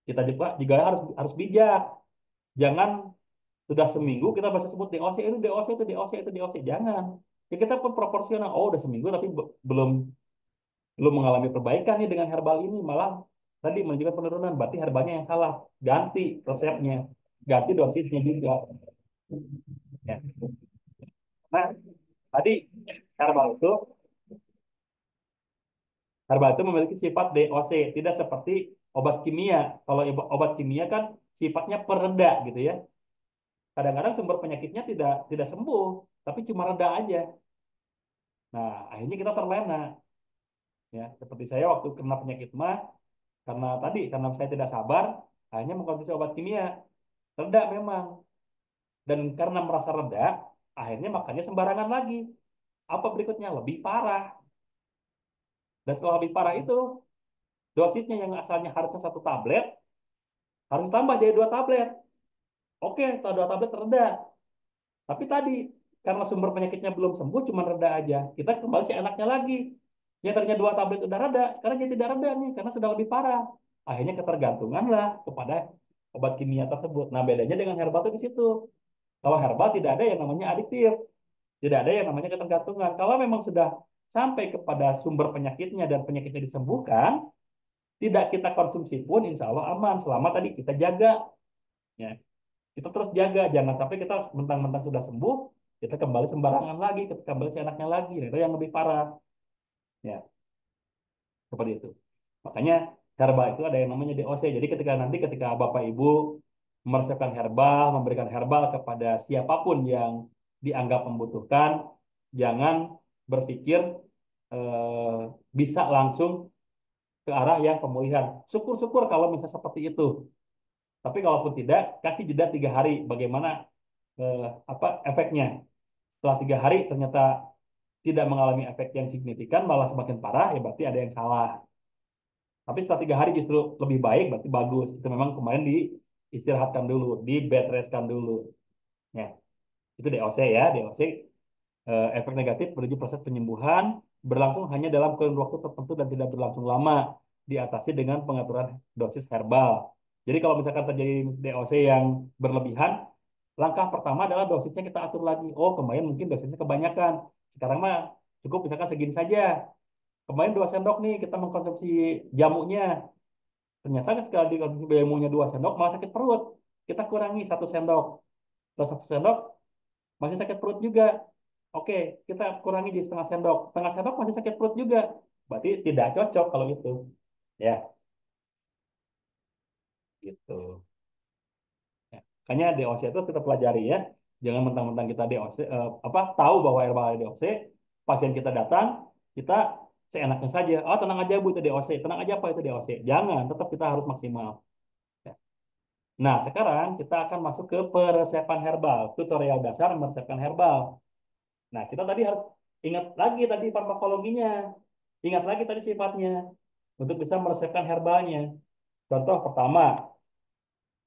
kita juga harus harus bijak. Jangan sudah seminggu kita baca sebut DOC itu DOC itu DOC itu DOC, jangan. Ya kita pun proporsional. Oh udah seminggu tapi belum belum mengalami perbaikan nih dengan herbal ini, malah tadi menunjukkan penurunan. Berarti herbalnya yang salah. Ganti resepnya, ganti dosisnya juga. Ya. Nah, tadi herbal itu herbal itu memiliki sifat DOC, tidak seperti obat kimia. Kalau obat kimia kan sifatnya pereda gitu ya. Kadang-kadang sumber penyakitnya tidak sembuh, tapi cuma reda aja. Nah, akhirnya kita terlena. Ya, seperti saya waktu kena penyakit mah, karena saya tidak sabar, akhirnya mengkonsumsi obat kimia. Reda memang. Dan karena merasa reda, akhirnya makannya sembarangan lagi. Apa berikutnya? Lebih parah. Dan setelah lebih parah itu, dosisnya yang asalnya harusnya 1 tablet, harus tambah jadi 2 tablet. Oke, setelah 2 tablet reda. Tapi tadi, karena sumber penyakitnya belum sembuh, cuma reda aja. Kita kembali si enaknya lagi. Yang tadinya 2 tablet udah reda, sekarang jadi tidak reda nih, karena sudah lebih parah. Akhirnya ketergantungan lah kepada obat kimia tersebut. Nah, bedanya dengan herbal itu di situ. Kalau herbal tidak ada yang namanya adiktif. Tidak ada yang namanya ketergantungan. Kalau memang sudah sampai kepada sumber penyakitnya dan penyakitnya disembuhkan, tidak kita konsumsi pun insya Allah aman. Selama tadi kita jaga. Ya. Kita terus jaga. Jangan sampai kita mentang-mentang sudah sembuh, kita kembali sembarangan lagi, kita kembali seenaknya lagi. Nah, itu yang lebih parah. Ya, seperti itu. Makanya herbal itu ada yang namanya DOC. Jadi ketika Bapak Ibu meresepkan herbal, memberikan herbal kepada siapapun yang dianggap membutuhkan, jangan berpikir eh, bisa langsung ke arah yang pemulihan. Syukur-syukur kalau misalnya seperti itu. Tapi kalaupun tidak, kasih jeda 3 hari. Bagaimana apa efeknya? Setelah 3 hari ternyata tidak mengalami efek yang signifikan, malah semakin parah, ya berarti ada yang salah. Tapi setelah 3 hari justru lebih baik, berarti bagus. Itu memang kemarin diistirahatkan dulu, di bed restkan dulu. Ya, itu DOC ya, DOC efek negatif menuju proses penyembuhan berlangsung hanya dalam kurun waktu tertentu dan tidak berlangsung lama, diatasi dengan pengaturan dosis herbal. Jadi kalau misalkan terjadi DOC yang berlebihan, langkah pertama adalah dosisnya kita atur lagi. Oh, kemarin mungkin dosisnya kebanyakan. Sekarang mah cukup misalkan segini saja. Kemarin 2 sendok nih kita mengkonsumsi jamunya. Ternyata kan sekali dikonsumsi jamunya 2 sendok malah sakit perut. Kita kurangi 1 sendok. Kalau 1 sendok masih sakit perut juga. Oke, kita kurangi di setengah sendok. Setengah sendok masih sakit perut juga. Berarti tidak cocok kalau itu. Ya, gitu. Ya. Makanya DOC itu kita pelajari ya. Jangan mentang-mentang kita DOC, tahu bahwa herbal ada DOC, pasien kita datang, kita seenaknya saja. Oh, tenang aja Bu, itu DOC. Tenang aja Pak, itu DOC. Jangan, tetap kita harus maksimal. Ya. Nah, sekarang kita akan masuk ke peresepan herbal, tutorial dasar meresepkan herbal. Nah, kita tadi harus ingat lagi tadi farmakologinya. Ingat lagi tadi sifatnya untuk bisa meresepkan herbalnya. Contoh pertama,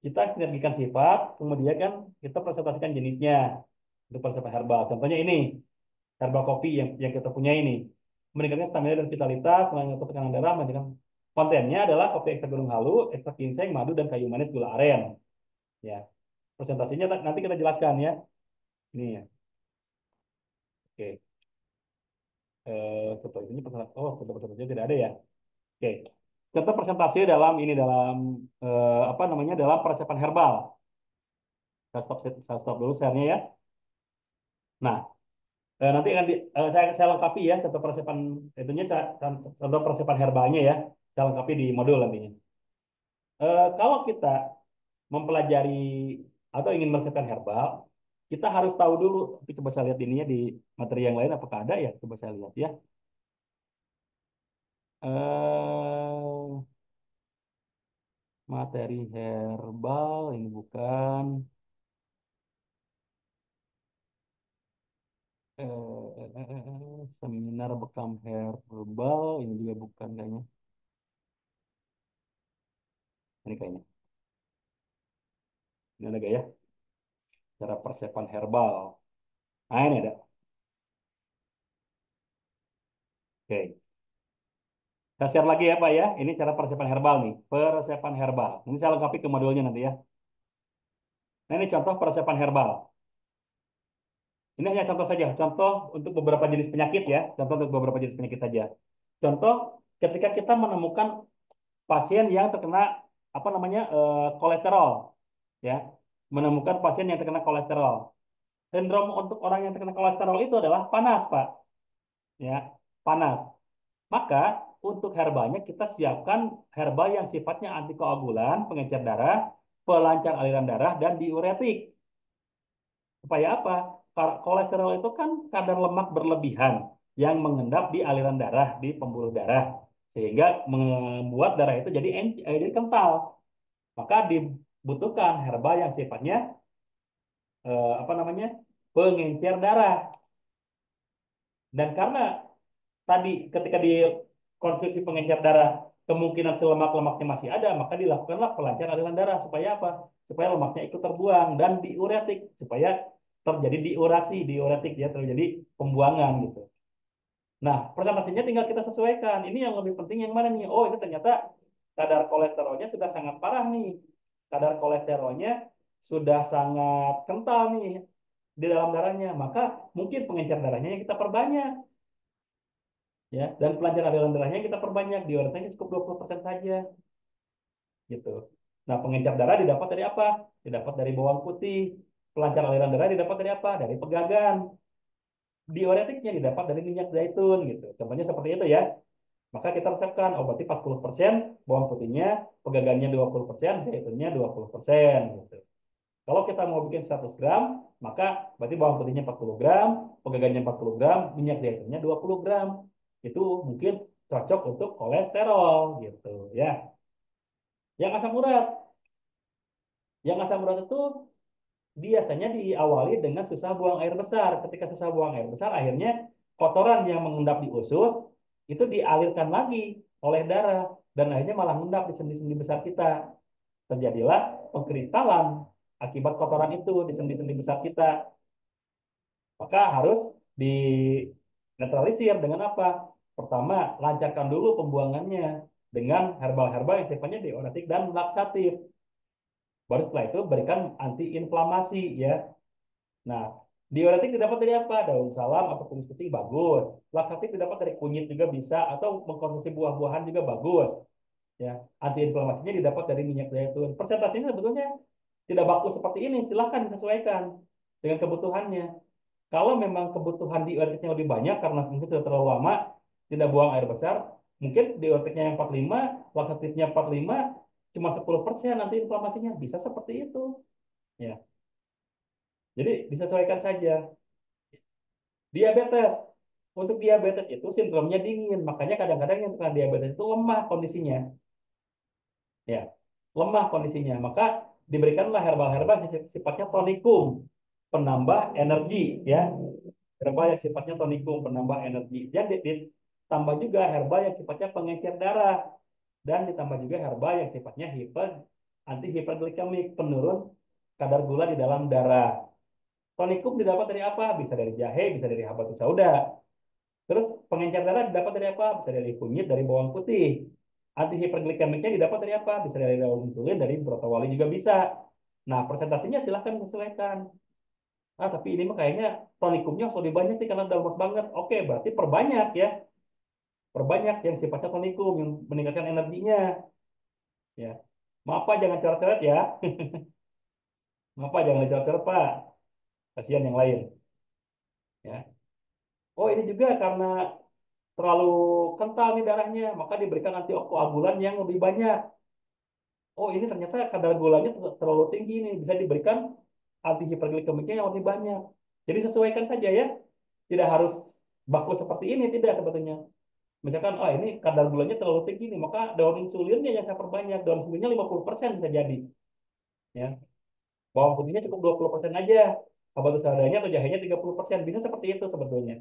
kita sinergikan sifat, kemudian kan kita presentasikan jenisnya untuk persiapan herbal. Contohnya ini, herbal kopi yang kita punya ini. meningkatkan stamina dan vitalitas, mengurangi tekanan darah, meningkatkan kontennya adalah kopi ekstrak gunung halu, ekstrak ginseng, madu, dan kayu manis gula aren. Ya, presentasinya nanti kita jelaskan ya. Ini ya. Oke. Contoh ini oh, contoh presentasinya tidak ada ya. Oke. Contoh presentasi dalam ini dalam apa namanya dalam persiapan herbal. Saya stop dulu share-nya ya. Nah, nanti akan saya lengkapi ya contoh persiapan itunya contoh persiapan herbalnya ya. Saya lengkapi di modul nantinya. Kalau kita mempelajari atau ingin mempersiapkan herbal, kita harus tahu dulu. Tapi coba saya lihat ininya di materi yang lain apakah ada ya? Coba saya lihat ya. Eh, materi herbal ini bukan seminar bekam herbal ini juga bukan kayaknya. Ini kayaknya. Ini ada gak ya? Cara persiapan herbal. Nah, ini ada. Oke. Saya share lagi ya Pak ya. Ini cara persiapan herbal nih. Persiapan herbal. Ini saya lengkapi ke modulnya nanti ya. Nah, ini contoh persiapan herbal. Ini hanya contoh saja. Contoh untuk beberapa jenis penyakit ya. Contoh untuk beberapa jenis penyakit saja. Contoh ketika kita menemukan pasien yang terkena apa namanya kolesterol ya. Menemukan pasien yang terkena kolesterol. Sindrom untuk orang yang terkena kolesterol itu adalah panas, Pak. Ya, panas. Maka untuk herbalnya kita siapkan herbal yang sifatnya antikoagulan, pengencer darah, pelancar aliran darah, dan diuretik. Supaya apa? Kolesterol itu kan kadar lemak berlebihan yang mengendap di aliran darah, di pembuluh darah, sehingga membuat darah itu jadi kental. Maka dibutuhkan herbal yang sifatnya apa namanya pengencer darah. Dan karena tadi ketika di konsumsi pengencer darah kemungkinan selemak-lemaknya masih ada, maka dilakukanlah pelancar aliran darah supaya apa? Supaya lemaknya ikut terbuang dan diuretik supaya terjadi diuretik ya terjadi pembuangan gitu. Nah, presentasinya tinggal kita sesuaikan. Ini yang lebih penting yang mana nih? Oh, ini ternyata kadar kolesterolnya sudah sangat parah nih. Kadar kolesterolnya sudah sangat kental nih di dalam darahnya. Maka mungkin pengencer darahnya yang kita perbanyak ya dan pelajaran aliran darahnya kita perbanyak diuretiknya cukup 20% saja gitu. Nah, pengencer darah didapat dari apa? Didapat dari bawang putih. Pelancar aliran darah didapat dari apa? Dari pegagan. Diuretiknya didapat dari minyak zaitun gitu. Contohnya seperti itu ya. Maka kita resepkan, oh berarti 40% bawang putihnya, pegagannya 20%, zaitunnya 20% gitu. Kalau kita mau bikin 100 gram, maka berarti bawang putihnya 40 gram, pegagannya 40 gram, minyak zaitunnya 20 gram. Itu mungkin cocok untuk kolesterol gitu ya. Yang asam urat, yang asam urat itu biasanya diawali dengan susah buang air besar. Ketika susah buang air besar, akhirnya kotoran yang mengendap di usus itu dialirkan lagi oleh darah dan akhirnya malah mengendap di sendi-sendi besar kita. Terjadilah pengkristalan akibat kotoran itu di sendi-sendi besar kita. Maka harus dinetralisir dengan apa? Pertama, lancarkan dulu pembuangannya dengan herbal-herbal yang sifatnya diuretik dan laksatif. Baru setelah itu berikan antiinflamasi ya. Nah, diuretik didapat dari apa? Daun salam atau kumis putih bagus. Laksatif didapat dari kunyit juga bisa atau mengkonsumsi buah-buahan juga bagus. Ya, antiinflamasinya didapat dari minyak zaitun. Persentasinya sebetulnya tidak baku seperti ini. Silahkan disesuaikan dengan kebutuhannya. Kalau memang kebutuhan diuretiknya lebih banyak karena mungkin sudah terlalu lama tidak buang air besar, mungkin diuretiknya yang 45, laksatifnya 45, cuma 10% nanti inflamasinya bisa seperti itu. Ya, jadi disesuaikan saja. Diabetes. Untuk diabetes itu sindromnya dingin, makanya kadang-kadang yang terkena diabetes itu lemah kondisinya. Ya, lemah kondisinya. Maka diberikanlah herbal-herbal yang sifatnya tonikum, penambah energi, ya. Herbal yang sifatnya tonikum, penambah energi. Dan ditambah juga herbal yang sifatnya pengencer darah dan ditambah juga herbal yang sifatnya anti hiperglikemik, penurun kadar gula di dalam darah. Tonikum didapat dari apa? Bisa dari jahe, bisa dari habatus sauda. Terus pengencer darah didapat dari apa? Bisa dari kunyit, dari bawang putih. Anti hiperglikemiknya didapat dari apa? Bisa dari daun insulin, dari brokoli juga bisa. Nah, presentasinya silahkan sesuaikan. Ah, tapi ini mah kayaknya tonikumnya harus lebih banyak sih karena udah lemas banget. Oke, berarti perbanyak ya. Perbanyak yang sifatnya tonikum, yang meningkatkan energinya. Ya. Maaf Pak, jangan coret-coret ya. Maaf Pak, jangan dicoret-coret Pak. Kasihan yang lain. Ya. Oh, ini juga karena terlalu kental nih darahnya, maka diberikan antikoagulan yang lebih banyak. Oh, ini ternyata kadar gulanya terlalu tinggi nih, bisa diberikan anti hiperglikemiknya yang lebih banyak. Jadi sesuaikan saja ya, tidak harus baku seperti ini, tidak sebetulnya. Misalkan, oh ini kadar gulanya terlalu tinggi nih, maka daun insulinnya yang saya perbanyak. Daun insulinnya 50% bisa jadi. Ya. Bawang putihnya cukup 20% aja. Habatus saudaranya atau jahenya 30%. Bisa seperti itu sebetulnya.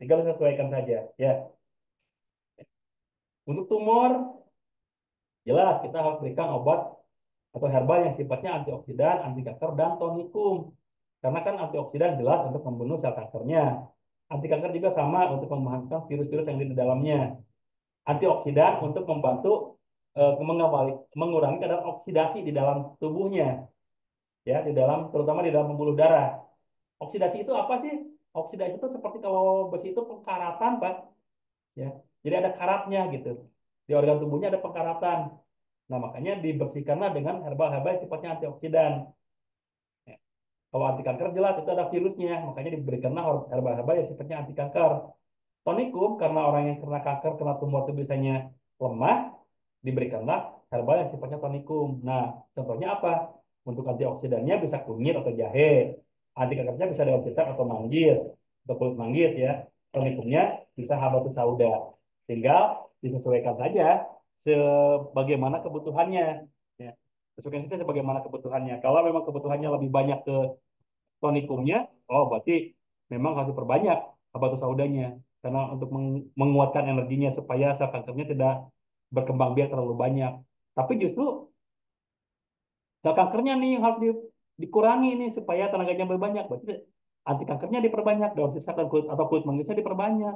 Tinggal sesuaikan saja. Ya. Untuk tumor, jelas kita harus berikan obat atau herbal yang sifatnya antioksidan, anti kanker, dan tonikum. Karena kan antioksidan jelas untuk membunuh sel kankernya. Anti kanker juga sama untuk memahami virus-virus yang di dalamnya. Antioksidan untuk membantu mengurangi kadar oksidasi di dalam tubuhnya, ya, di dalam terutama di dalam pembuluh darah. Oksidasi itu apa sih? Oksidasi itu seperti kalau besi itu pengkaratan, Pak, ya. Jadi ada karatnya gitu. Di organ tubuhnya ada pengkaratan. Nah, makanya dibersihkanlah dengan herbal-herbal yang sifatnya antioksidan. Ya. Kalau anti kanker jelas itu ada virusnya, makanya diberikanlah herbal-herbal yang sifatnya anti kanker. Tonikum karena orang yang kena kanker, kena tumor itu biasanya lemah, diberikanlah herbal yang sifatnya tonikum. Nah, contohnya apa? Untuk antioksidannya bisa kunyit atau jahe. Anti kankernya bisa daun pisang atau manggis, atau kulit manggis ya. Tonikumnya bisa habatus sauda. Tinggal disesuaikan saja sebagaimana kebutuhannya. Ya. Sesuaikan saja sebagaimana kebutuhannya. Kalau memang kebutuhannya lebih banyak ke tonikumnya, oh berarti memang harus diperbanyak habatus saudanya karena untuk menguatkan energinya supaya sel kankernya tidak berkembang biak terlalu banyak. Tapi justru sel kankernya nih yang harus dikurangi nih supaya tenaganya lebih banyak. Berarti anti kankernya diperbanyak, daun sisa kulit atau kulit manggisnya diperbanyak,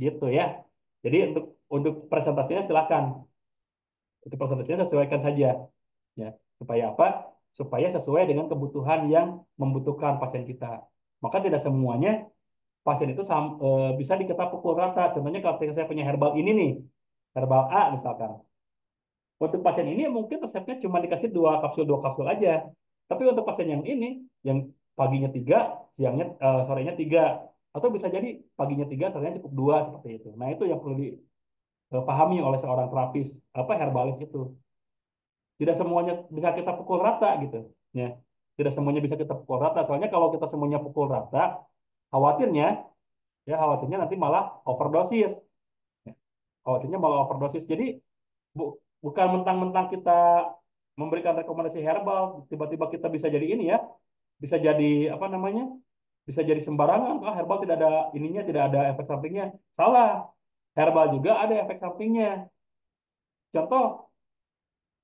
gitu ya. Jadi untuk presentasinya silakan, untuk presentasinya sesuaikan saja, ya. Supaya apa? Supaya sesuai dengan kebutuhan yang membutuhkan pasien kita. Maka tidak semuanya pasien itu bisa kita pukul rata. Contohnya kalau saya punya herbal ini nih, herbal A misalkan. Untuk pasien ini mungkin resepnya cuma dikasih dua kapsul aja. Tapi untuk pasien yang ini, yang paginya tiga, siangnya sorenya tiga, atau bisa jadi paginya tiga, sorenya cukup dua seperti itu. Nah itu yang perlu dipahami oleh seorang terapis apa herbalis itu. Tidak semuanya bisa kita pukul rata gitu, ya. Tidak semuanya bisa kita pukul rata. Soalnya kalau kita semuanya pukul rata, khawatirnya khawatirnya nanti malah overdosis. Khawatirnya malah overdosis. Jadi bukan mentang-mentang kita memberikan rekomendasi herbal, tiba-tiba kita bisa jadi ini ya, bisa jadi apa namanya, bisa jadi sembarangan. Ah, herbal tidak ada ininya, tidak ada efek sampingnya. Salah. Herbal juga ada efek sampingnya. Contoh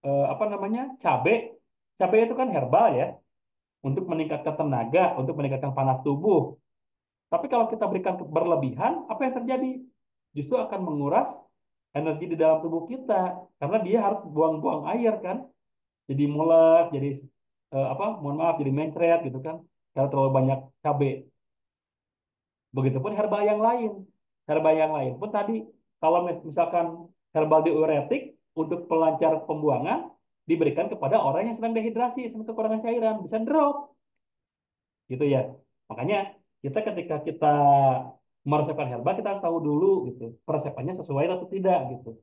apa namanya, cabai. Cabai itu kan herbal ya, untuk meningkatkan tenaga, untuk meningkatkan panas tubuh. Tapi kalau kita berikan berlebihan, apa yang terjadi? Justru akan menguras energi di dalam tubuh kita karena dia harus buang-buang air kan, jadi mules, jadi apa, mohon maaf, jadi mencret gitu kan, karena terlalu banyak cabai. Begitupun herbal yang lain. Herbal yang lain pun tadi, kalau misalkan herbal diuretik untuk pelancar pembuangan diberikan kepada orang yang sedang dehidrasi, sedang kekurangan cairan, bisa drop gitu ya. Makanya kita ketika kita meresepkan herbal kita harus tahu dulu gitu, peresepannya sesuai atau tidak gitu.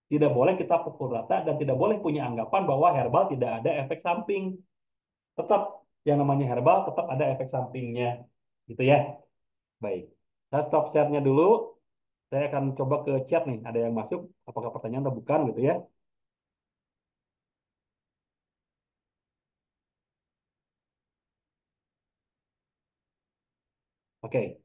Tidak boleh kita pukul rata dan tidak boleh punya anggapan bahwa herbal tidak ada efek samping. Tetap yang namanya herbal tetap ada efek sampingnya. Gitu ya. Baik. Saya stop share-nya dulu. Saya akan coba ke chat nih. Ada yang masuk. Apakah pertanyaan atau bukan gitu ya. Oke.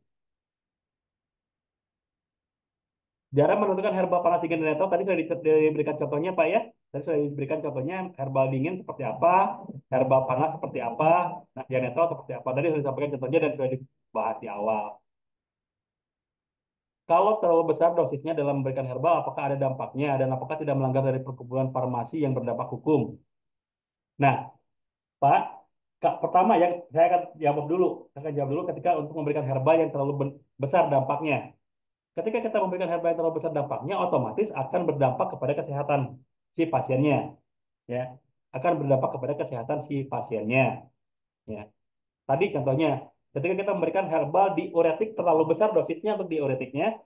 Cara menentukan herbal panas dingin dan netral tadi sudah diberikan contohnya Pak ya. Tadi sudah diberikan contohnya herbal dingin seperti apa, herbal panas seperti apa, nah yang netral seperti apa. Tadi sudah disampaikan contohnya dan sudah dibahas di awal. Kalau terlalu besar dosisnya dalam memberikan herbal, apakah ada dampaknya dan apakah tidak melanggar dari perkebunan farmasi yang berdampak hukum? Nah, Pak, Kak, pertama ya saya akan jawab dulu. Saya akan jawab dulu ketika untuk memberikan herbal yang terlalu besar dampaknya. Ketika kita memberikan herbal yang terlalu besar dampaknya, otomatis akan berdampak kepada kesehatan si pasiennya, ya. Akan berdampak kepada kesehatan si pasiennya, ya. Tadi contohnya, ketika kita memberikan herbal diuretik terlalu besar dosisnya untuk diuretiknya,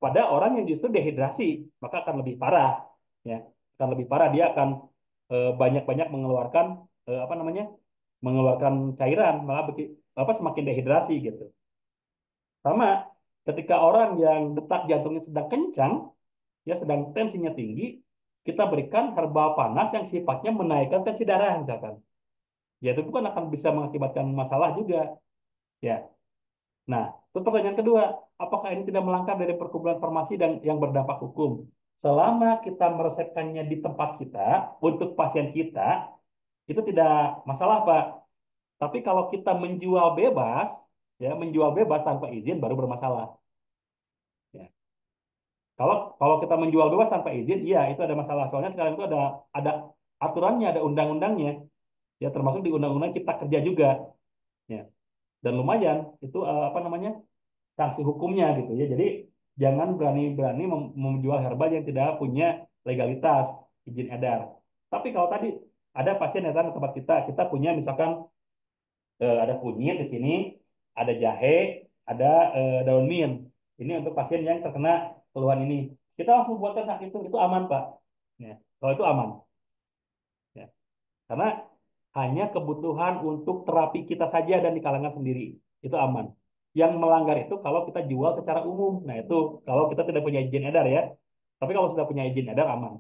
pada orang yang justru dehidrasi, maka akan lebih parah, ya. Akan lebih parah, dia akan banyak-banyak mengeluarkan apa namanya? Mengeluarkan cairan, malah apa semakin dehidrasi gitu. Sama ketika orang yang detak jantungnya sedang kencang, ya sedang tensinya tinggi, kita berikan herbal panas yang sifatnya menaikkan tensi darah misalkan. Ya itu bukan akan bisa mengakibatkan masalah juga, ya. Nah, terus pertanyaan kedua, apakah ini tidak melanggar dari perkumpulan farmasi dan yang berdampak hukum? Selama kita meresepkannya di tempat kita untuk pasien kita, itu tidak masalah, Pak. Tapi kalau kita menjual bebas, ya menjual bebas tanpa izin baru bermasalah. Ya. Kalau kalau kita menjual bebas tanpa izin, iya itu ada masalah. Soalnya sekarang itu ada aturannya, ada undang-undangnya, ya termasuk di undang-undang Cipta Kerja juga, ya. Dan lumayan itu apa namanya sanksi hukumnya gitu ya. Jadi jangan berani-berani menjual herbal yang tidak punya legalitas izin edar. Tapi kalau tadi ada pasien yang datang ke tempat kita, kita punya misalkan ada kunyit di sini, ada jahe, ada daun mint. Ini untuk pasien yang terkena keluhan ini. Kita langsung buatkan saat itu aman, Pak. Ya, kalau itu aman. Ya. Karena hanya kebutuhan untuk terapi kita saja dan di kalangan sendiri. Itu aman. Yang melanggar itu kalau kita jual secara umum. Nah, itu kalau kita tidak punya izin edar ya. Tapi kalau sudah punya izin edar aman.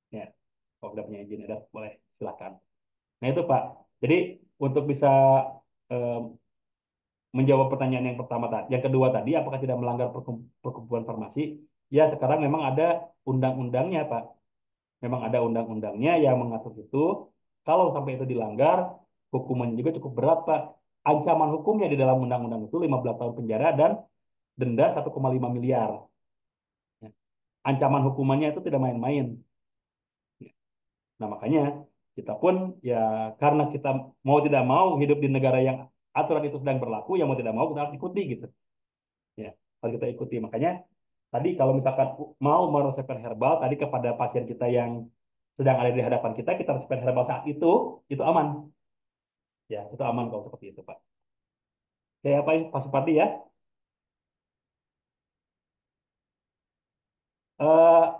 Ya, kalau sudah punya izin edar boleh silakan. Nah, itu Pak. Jadi untuk bisa eh, menjawab pertanyaan yang pertama tadi, yang kedua tadi, apakah tidak melanggar perkumpulan farmasi? Ya, sekarang memang ada undang-undangnya, Pak. Memang ada undang-undangnya yang mengatur itu. Kalau sampai itu dilanggar, hukumannya juga cukup berat, Pak. Ancaman hukumnya di dalam undang-undang itu 15 tahun penjara dan denda 1,5 miliar. Ya. Ancaman hukumannya itu tidak main-main. Ya. Nah, makanya kita pun ya karena kita mau tidak mau hidup di negara yang aturan itu sedang berlaku, ya mau tidak mau kita harus ikuti gitu. Ya, harus kita ikuti. Makanya tadi kalau misalkan mau meresepkan herbal tadi kepada pasien kita yang sedang ada di hadapan kita, kita resepkan herbal saat itu aman. Ya, itu aman kalau seperti itu, Pak. Kayak apa Pak Supardi ya?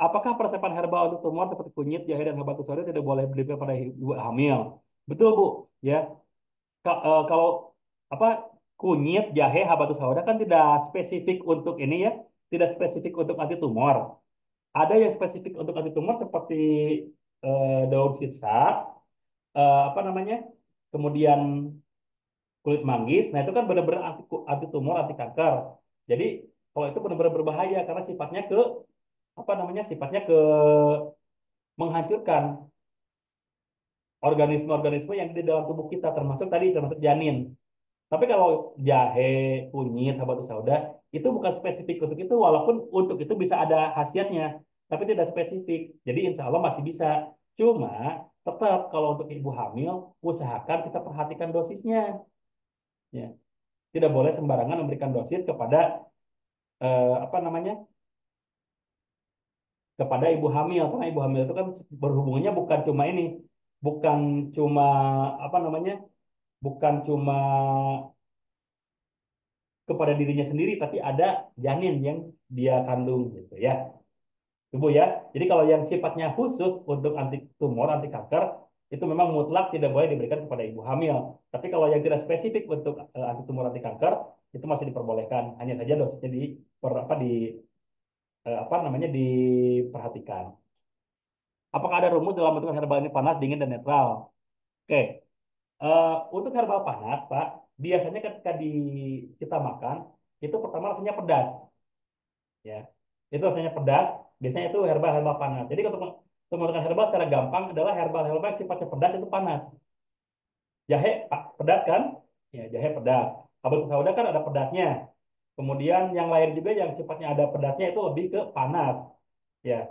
Apakah peresepan herbal untuk tumor seperti kunyit, jahe, dan habatus sauda tidak boleh diberikan pada ibu hamil? Betul, Bu. Ya, kalau apa kunyit, jahe, habatus sauda kan tidak spesifik untuk ini ya, tidak spesifik untuk anti tumor. Ada yang spesifik untuk anti tumor seperti daun sirsak, apa namanya, kemudian kulit manggis. Nah itu kan benar-benar anti tumor, anti kanker. Jadi kalau itu benar-benar berbahaya karena sifatnya ke apa namanya, sifatnya ke menghancurkan organisme-organisme yang di dalam tubuh kita, termasuk tadi termasuk janin. Tapi kalau jahe, kunyit, habatus sauda itu bukan spesifik untuk itu, walaupun untuk itu bisa ada khasiatnya, tapi tidak spesifik. Jadi insya Allah masih bisa. Cuma tetap kalau untuk ibu hamil usahakan kita perhatikan dosisnya. Ya, tidak boleh sembarangan memberikan dosis kepada apa namanya kepada ibu hamil karena ibu hamil itu kan berhubungannya bukan cuma ini, bukan cuma apa namanya, bukan cuma kepada dirinya sendiri, tapi ada janin yang dia kandung gitu ya. Tubuh ya. Jadi kalau yang sifatnya khusus untuk anti tumor, anti kanker, itu memang mutlak tidak boleh diberikan kepada ibu hamil. Tapi kalau yang tidak spesifik untuk anti tumor, anti kanker, itu masih diperbolehkan. Hanya saja dosisnya apa namanya diperhatikan. Apakah ada rumus dalam bentuk herbal ini panas, dingin, dan netral? Oke, untuk herbal panas, Pak, biasanya ketika kita makan, itu pertama rasanya pedas, ya. Itu rasanya pedas, biasanya itu herbal-herbal panas. Jadi untuk menggunakan herbal secara gampang adalah herbal-herbal yang sifatnya pedas itu panas. Jahe pedas kan? Ya, jahe pedas. Habatus sauda kan ada pedasnya. Kemudian yang lain juga yang sifatnya ada pedasnya itu lebih ke panas. Ya,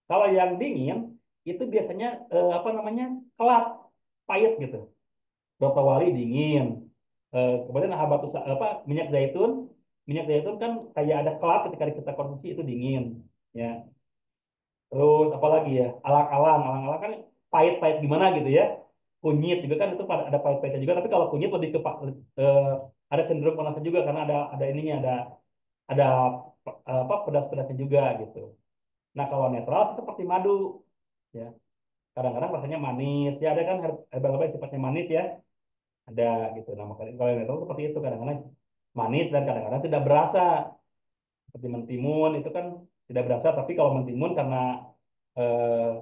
kalau yang dingin itu biasanya apa namanya kelat, pahit gitu. Broto wali dingin. Kemudian habatus apa minyak zaitun kan kayak ada kelat ketika kita konsumsi itu dingin. Ya, terus apalagi ya alang-alang kan pahit-pahit gimana gitu ya. Kunyit juga kan itu ada pahit-pahitnya juga. Tapi kalau kunyit lebih ke eh, ada cenderung panasnya juga karena ada ininya ada apa pedas-pedasnya juga gitu. Nah kalau netral seperti madu ya kadang-kadang rasanya manis ya ada kan herbal-herbal yang sifatnya manis ya ada gitu. Nah makanya kalau yang netral seperti itu kadang-kadang manis dan kadang-kadang tidak berasa seperti mentimun itu kan tidak berasa tapi kalau mentimun karena eh,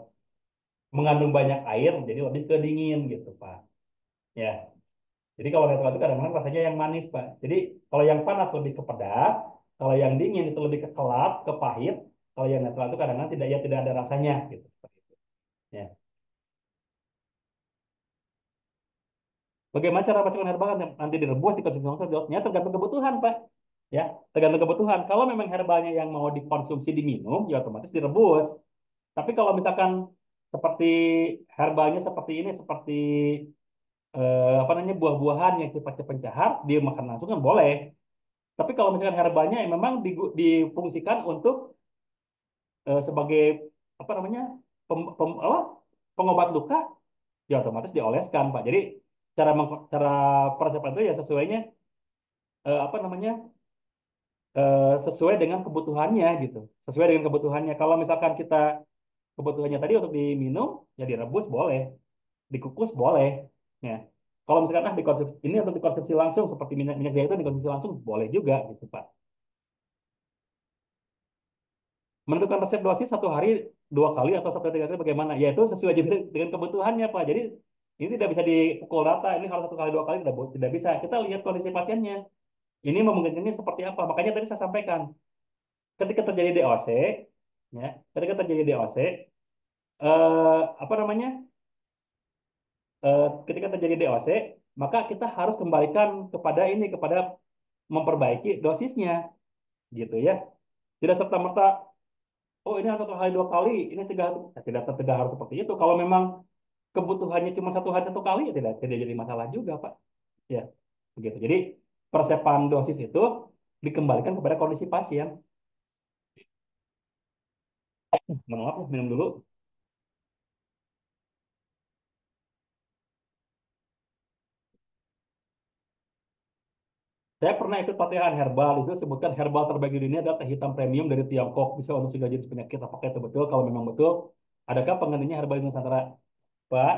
mengandung banyak air jadi lebih ke dingin gitu Pak ya. Jadi kalau netral itu kadang-kadang rasanya yang manis Pak. Jadi kalau yang panas lebih ke pedas, kalau yang dingin itu lebih ke kelat, ke pahit. Kalau yang netral itu kadang-kadang tidak ya tidak ada rasanya gitu. Seperti itu. Ya. Bagaimana cara masukkan herbal kan nanti direbus dikonsumsi langsung? Jawabnya tergantung kebutuhan Pak. Ya, tergantung kebutuhan. Kalau memang herbalnya yang mau dikonsumsi diminum, ya otomatis direbus. Tapi kalau misalkan seperti herbalnya seperti ini, seperti apa namanya buah-buahan yang sifatnya pencahar, dia makan langsung kan boleh. Tapi kalau misalkan herbalnya yang memang difungsikan untuk sebagai apa namanya pengobat luka, ya otomatis dioleskan, Pak. Jadi cara persiapan itu ya sesuainya apa namanya sesuai dengan kebutuhannya gitu. Sesuai dengan kebutuhannya. Kalau misalkan kita kebutuhannya tadi untuk diminum, ya direbus boleh, dikukus boleh. Ya. Kalau misalkan dikonsumsi ini untuk dikonsumsi langsung seperti minyak minyak zaitun dikonsumsi langsung boleh juga gitu, Pak. Menentukan resep dosis satu hari dua kali atau satu tiga kali bagaimana? Ya itu sesuai juga dengan kebutuhannya Pak. Jadi ini tidak bisa dipukul rata. Ini harus satu kali dua kali tidak bisa. Kita lihat kondisi pasiennya. Ini memungkinkannya seperti apa? Makanya tadi saya sampaikan ketika terjadi DOC, ya, ketika terjadi DOC, apa namanya? Ketika terjadi DOC, maka kita harus kembalikan kepada memperbaiki dosisnya, gitu ya. Tidak serta merta oh ini harus satu kali dua kali, ini tidak harus seperti itu. Kalau memang kebutuhannya cuma satu hari satu kali, ya tidak jadi masalah juga, Pak. Ya, begitu. Jadi persiapan dosis itu dikembalikan kepada kondisi pasien. Mohon maaf, ya, minum dulu. Saya pernah ikut pelatihan herbal, itu sebutkan herbal terbaik di dunia adalah teh hitam premium dari Tiongkok, bisa untuk segala jenis penyakit. Apakah itu betul? Kalau memang betul, adakah penggantinya herbal di Nusantara? Pak,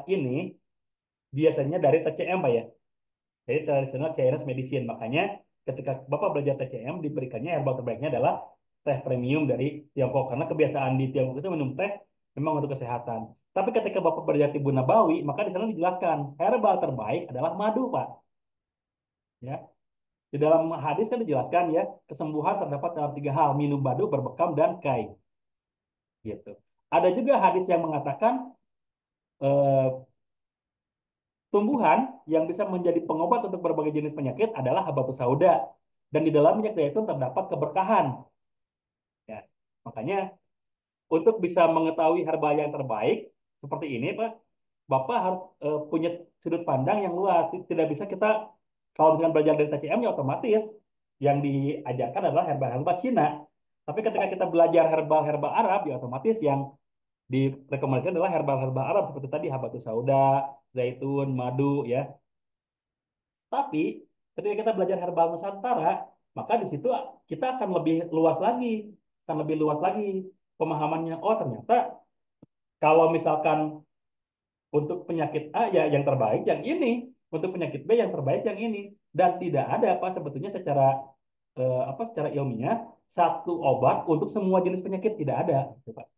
ini biasanya dari TCM, Pak ya. Jadi traditional Chinese medicine. Makanya ketika Bapak belajar TCM diberikannya herbal terbaiknya adalah teh premium dari Tiongkok karena kebiasaan di Tiongkok itu minum teh memang untuk kesehatan. Tapi ketika Bapak belajar Tibu Nabawi, maka di sana dijelaskan herbal terbaik adalah madu, Pak. Ya, di dalam hadis kan dijelaskan ya kesembuhan terdapat dalam tiga hal minum madu, berbekam dan kai. Gitu. Ada juga hadis yang mengatakan eh, tumbuhan yang bisa menjadi pengobat untuk berbagai jenis penyakit adalah habatus sauda. Dan di dalam minyak zaitun terdapat keberkahan. Ya. Makanya untuk bisa mengetahui herbal yang terbaik seperti ini, Pak, Bapak harus punya sudut pandang yang luas. Tidak bisa kita kalau misalkan belajar dari TCM ya otomatis yang diajarkan adalah herbal-herbal Cina. Tapi ketika kita belajar herbal-herbal Arab ya otomatis yang direkomendasikan adalah herbal-herbal Arab seperti tadi habatus sauda, zaitun, madu ya. Tapi ketika kita belajar herbal Nusantara, maka di situ kita akan lebih luas lagi, akan lebih luas lagi pemahamannya. Oh ternyata kalau misalkan untuk penyakit A ya yang terbaik yang ini, untuk penyakit B yang terbaik yang ini, dan tidak ada apa sebetulnya secara apa secara ilmiah satu obat untuk semua jenis penyakit tidak ada, gitu, Pak.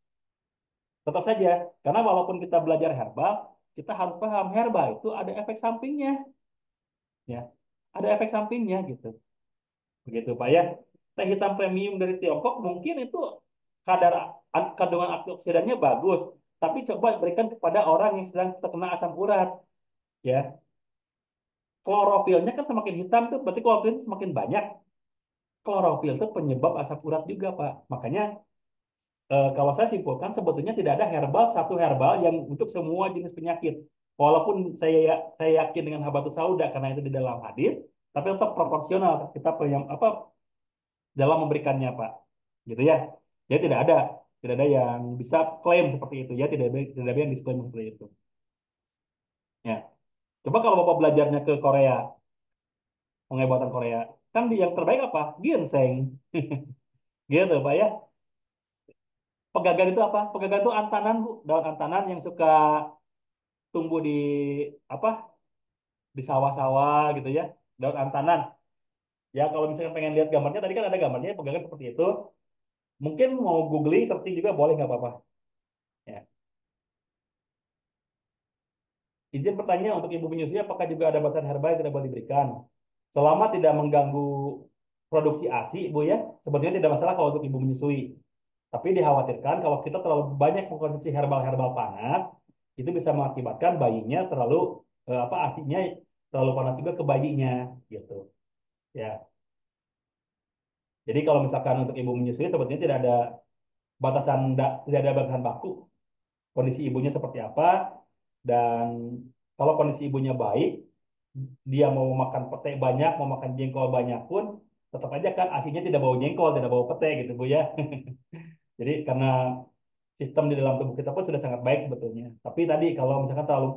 Tetap saja, karena walaupun kita belajar herbal, kita harus paham herbal itu ada efek sampingnya, ya, ada efek sampingnya gitu. Begitu Pak ya. Teh hitam premium dari Tiongkok mungkin itu kadar kandungan antioksidannya bagus, tapi coba berikan kepada orang yang sedang terkena asam urat, ya. Klorofilnya kan semakin hitam tuh, berarti klorofil semakin banyak. Klorofil itu penyebab asam urat juga, Pak. Makanya kalau saya simpulkan sebetulnya tidak ada satu herbal yang untuk semua jenis penyakit. Walaupun saya yakin dengan habatus sauda karena itu di dalam hadis, tapi tetap proporsional kita apa dalam memberikannya, Pak. Gitu ya. Jadi tidak ada yang bisa klaim seperti itu ya, tidak ada yang disklaim seperti itu. Ya. Coba kalau Bapak belajarnya ke Korea, pengobatan Korea, kan di yang terbaik apa? Ginseng. Gitu, Pak ya. Pegagan itu apa? Pegagan itu antanan, Bu. Daun antanan yang suka tumbuh di apa? Di sawah-sawah gitu ya. Daun antanan. Ya kalau misalnya pengen lihat gambarnya, tadi kan ada gambarnya pegagan seperti itu. Mungkin mau googling, searching juga boleh nggak apa-apa. Ya. Izin bertanya untuk ibu menyusui, apakah juga ada batasan herbal yang tidak boleh diberikan? Selama tidak mengganggu produksi ASI, Bu ya, sebetulnya tidak masalah kalau untuk ibu menyusui. Tapi dikhawatirkan kalau kita terlalu banyak mengkonsumsi herbal-herbal panas, itu bisa mengakibatkan bayinya terlalu apa ASINya terlalu panas juga ke bayinya gitu. Ya. Jadi kalau misalkan untuk ibu menyusui sebetulnya tidak ada batasan baku kondisi ibunya seperti apa dan kalau kondisi ibunya baik, dia mau makan pete banyak, mau makan jengkol banyak pun tetap aja kan ASINya tidak bau jengkol, tidak bau pete gitu Bu ya. Jadi karena sistem di dalam tubuh kita pun sudah sangat baik sebetulnya. Tapi tadi kalau misalkan terlalu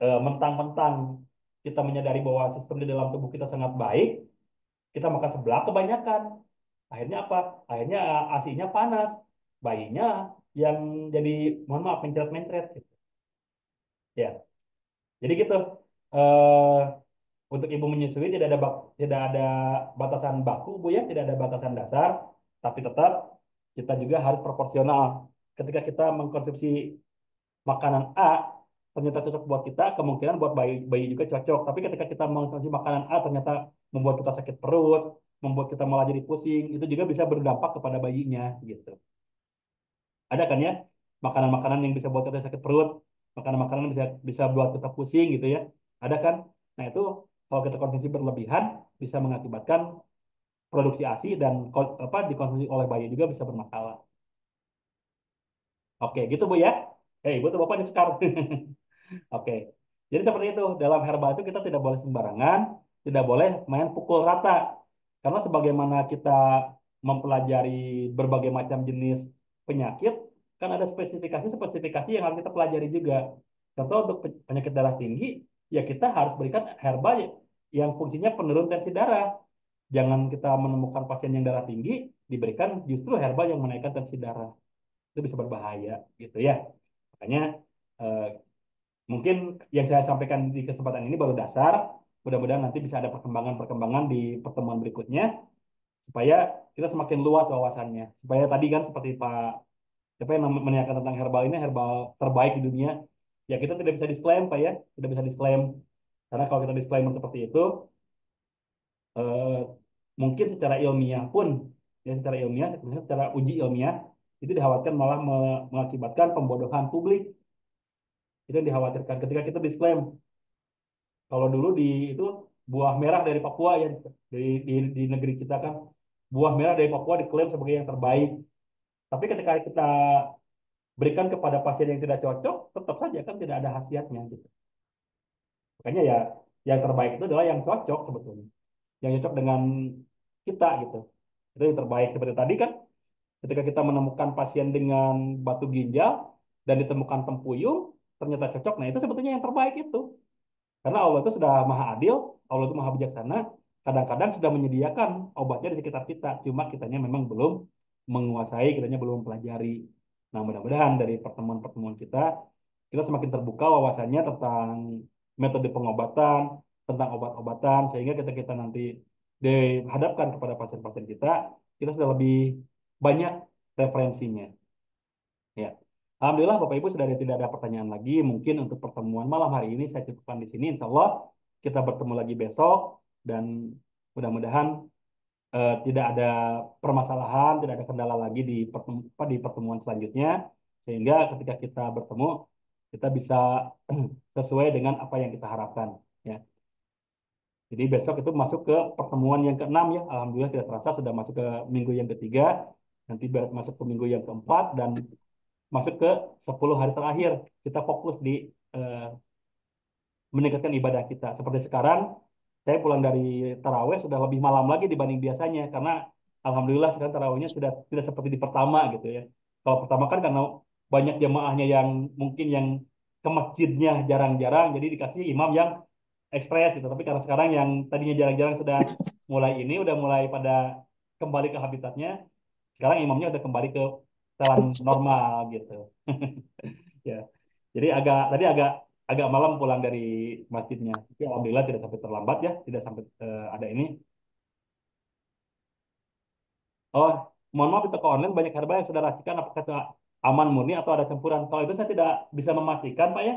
mentang-mentang kita menyadari bahwa sistem di dalam tubuh kita sangat baik, kita makan sebelah kebanyakan. Akhirnya apa? Akhirnya ASINya panas. Bayinya yang jadi, mohon maaf, mencret-mencret gitu. Ya, jadi gitu. Eh, untuk ibu menyusui tidak ada batasan baku, Bu ya, tidak ada batasan dasar, tapi tetap kita juga harus proporsional. Ketika kita mengkonsumsi makanan A ternyata cocok buat kita, kemungkinan buat bayi bayi juga cocok. Tapi ketika kita mengkonsumsi makanan A ternyata membuat kita sakit perut, membuat kita malah jadi pusing, itu juga bisa berdampak kepada bayinya gitu. Ada kan ya makanan-makanan yang bisa buat kita sakit perut, makanan-makanan yang bisa bisa buat kita pusing gitu ya. Ada kan? Nah, itu kalau kita konsumsi berlebihan bisa mengakibatkan produksi ASI dan apa dikonsumsi oleh bayi juga bisa bermasalah. Oke, gitu Bu ya. Ibu tuh Bapak disekar. Oke. Jadi seperti itu, dalam herbal itu kita tidak boleh sembarangan, tidak boleh main pukul rata. Karena sebagaimana kita mempelajari berbagai macam jenis penyakit, kan ada spesifikasi-spesifikasi yang harus kita pelajari juga. Contoh untuk penyakit darah tinggi, ya kita harus berikan herbal yang fungsinya penurun tensi darah. Jangan kita menemukan pasien yang darah tinggi, diberikan justru herbal yang menaikkan tensi darah. Itu bisa berbahaya gitu ya. Makanya eh, mungkin yang saya sampaikan di kesempatan ini baru dasar. Mudah-mudahan nanti bisa ada perkembangan-perkembangan di pertemuan berikutnya supaya kita semakin luas wawasannya. Supaya tadi kan seperti Pak siapa yang menanyakan tentang herbal ini herbal terbaik di dunia, ya kita tidak bisa disclaim Pak ya, tidak bisa disclaim karena kalau kita disclaimer seperti itu eh, mungkin secara ilmiah pun ya secara ilmiah, secara uji ilmiah itu dikhawatirkan malah mengakibatkan pembodohan publik. Itu yang dikhawatirkan ketika kita disclaim. Kalau dulu itu buah merah dari Papua ya di negeri kita kan buah merah dari Papua diklaim sebagai yang terbaik. Tapi ketika kita berikan kepada pasien yang tidak cocok, tetap saja kan tidak ada khasiatnya gitu. Makanya ya yang terbaik itu adalah yang cocok sebetulnya, yang cocok dengan kita gitu. Itu yang terbaik seperti tadi kan ketika kita menemukan pasien dengan batu ginjal dan ditemukan tempuyung ternyata cocok. Nah itu sebetulnya yang terbaik itu. Karena Allah itu sudah maha adil, Allah itu maha bijaksana. Kadang-kadang sudah menyediakan obatnya di sekitar kita, cuma kitanya memang belum menguasai, kitanya belum mempelajari. Nah, mudah-mudahan dari pertemuan-pertemuan kita semakin terbuka wawasannya tentang metode pengobatan, tentang obat-obatan, sehingga kita nanti dihadapkan kepada pasien-pasien kita sudah lebih banyak referensinya. Ya. Alhamdulillah Bapak Ibu sudah tidak ada pertanyaan lagi. Mungkin untuk pertemuan malam hari ini saya cukupkan di sini. Insya Allah kita bertemu lagi besok dan mudah-mudahan tidak ada permasalahan, tidak ada kendala lagi di pertemuan selanjutnya. Sehingga ketika kita bertemu kita bisa sesuai dengan apa yang kita harapkan. Ya. Jadi besok itu masuk ke pertemuan yang keenam ya. Alhamdulillah tidak terasa sudah masuk ke minggu yang ketiga. Nanti masuk ke minggu yang keempat dan masuk ke 10 hari terakhir. Kita fokus di eh, meningkatkan ibadah kita. Seperti sekarang, saya pulang dari taraweh sudah lebih malam lagi dibanding biasanya karena alhamdulillah sekarang tarawehnya sudah tidak seperti di pertama gitu ya. Kalau pertama kan karena banyak jamaahnya yang mungkin yang ke masjidnya jarang-jarang, jadi dikasih imam yang ekspres gitu. Tapi karena sekarang yang tadinya jarang-jarang sudah mulai ini, udah mulai pada kembali ke habitatnya, sekarang imamnya udah kembali ke setelan normal gitu. Ya. Jadi tadi agak agak malam pulang dari masjidnya. Tapi alhamdulillah tidak sampai terlambat ya, tidak sampai ada ini. Oh, mohon maaf di toko online banyak herbal yang sudah racikan apakah itu aman murni atau ada campuran. Kalau itu saya tidak bisa memastikan, Pak ya.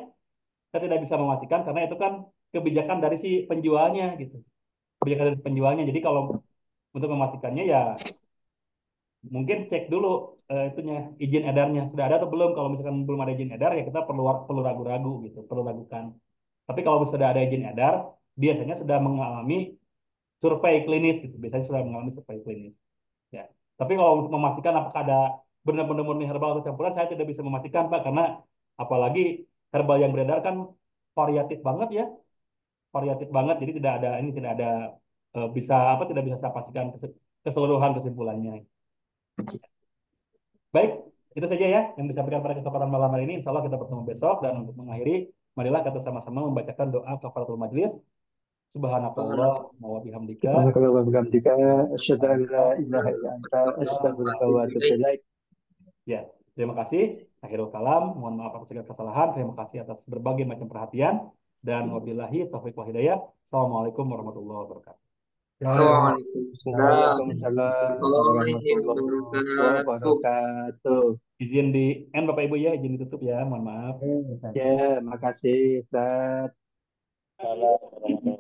Saya tidak bisa memastikan karena itu kan kebijakan dari si penjualnya gitu. Kebijakan dari penjualnya. Jadi kalau untuk memastikannya ya mungkin cek dulu itunya izin edarnya sudah ada atau belum. Kalau misalkan belum ada izin edar ya kita perlu perlu ragu-ragu gitu, perlu ragukan. Tapi kalau sudah ada izin edar, biasanya sudah mengalami survei klinis gitu. Biasanya sudah mengalami survei klinis. Ya. Tapi kalau untuk memastikan apakah ada benar-benar murni herbal atau campuran, saya tidak bisa memastikan Pak karena apalagi herbal yang beredar kan variatif banget ya, variatif banget. Jadi tidak ada ini tidak ada bisa apa tidak bisa saya pastikan keseluruhan kesimpulannya. Baik, itu saja ya yang disampaikan pada kesempatan malam hari ini. Insya Allah kita bertemu besok dan untuk mengakhiri, marilah kita sama-sama membacakan doa kafaratul majelis. Subhanakallah wa bihamdika. Subhanakallah wa bihamdika asyhadu an la ilaha illa anta astaghfiruka wa atubu Alhamdulillah. ilaik. Ya, terima kasih. Akhirul kalam, mohon maaf atas segala kesalahan. Terima kasih atas berbagai macam perhatian dan wabillahi taufiq wa hidayah. Assalamualaikum warahmatullahi wabarakatuh. Waalaikumsalam Waalaikumsalam warahmatullahi warahmatullahi wabarakatuh. wabarakatuh. Izin di end Bapak Ibu ya, izin ditutup ya, mohon maaf. Ya, makasih Ustaz.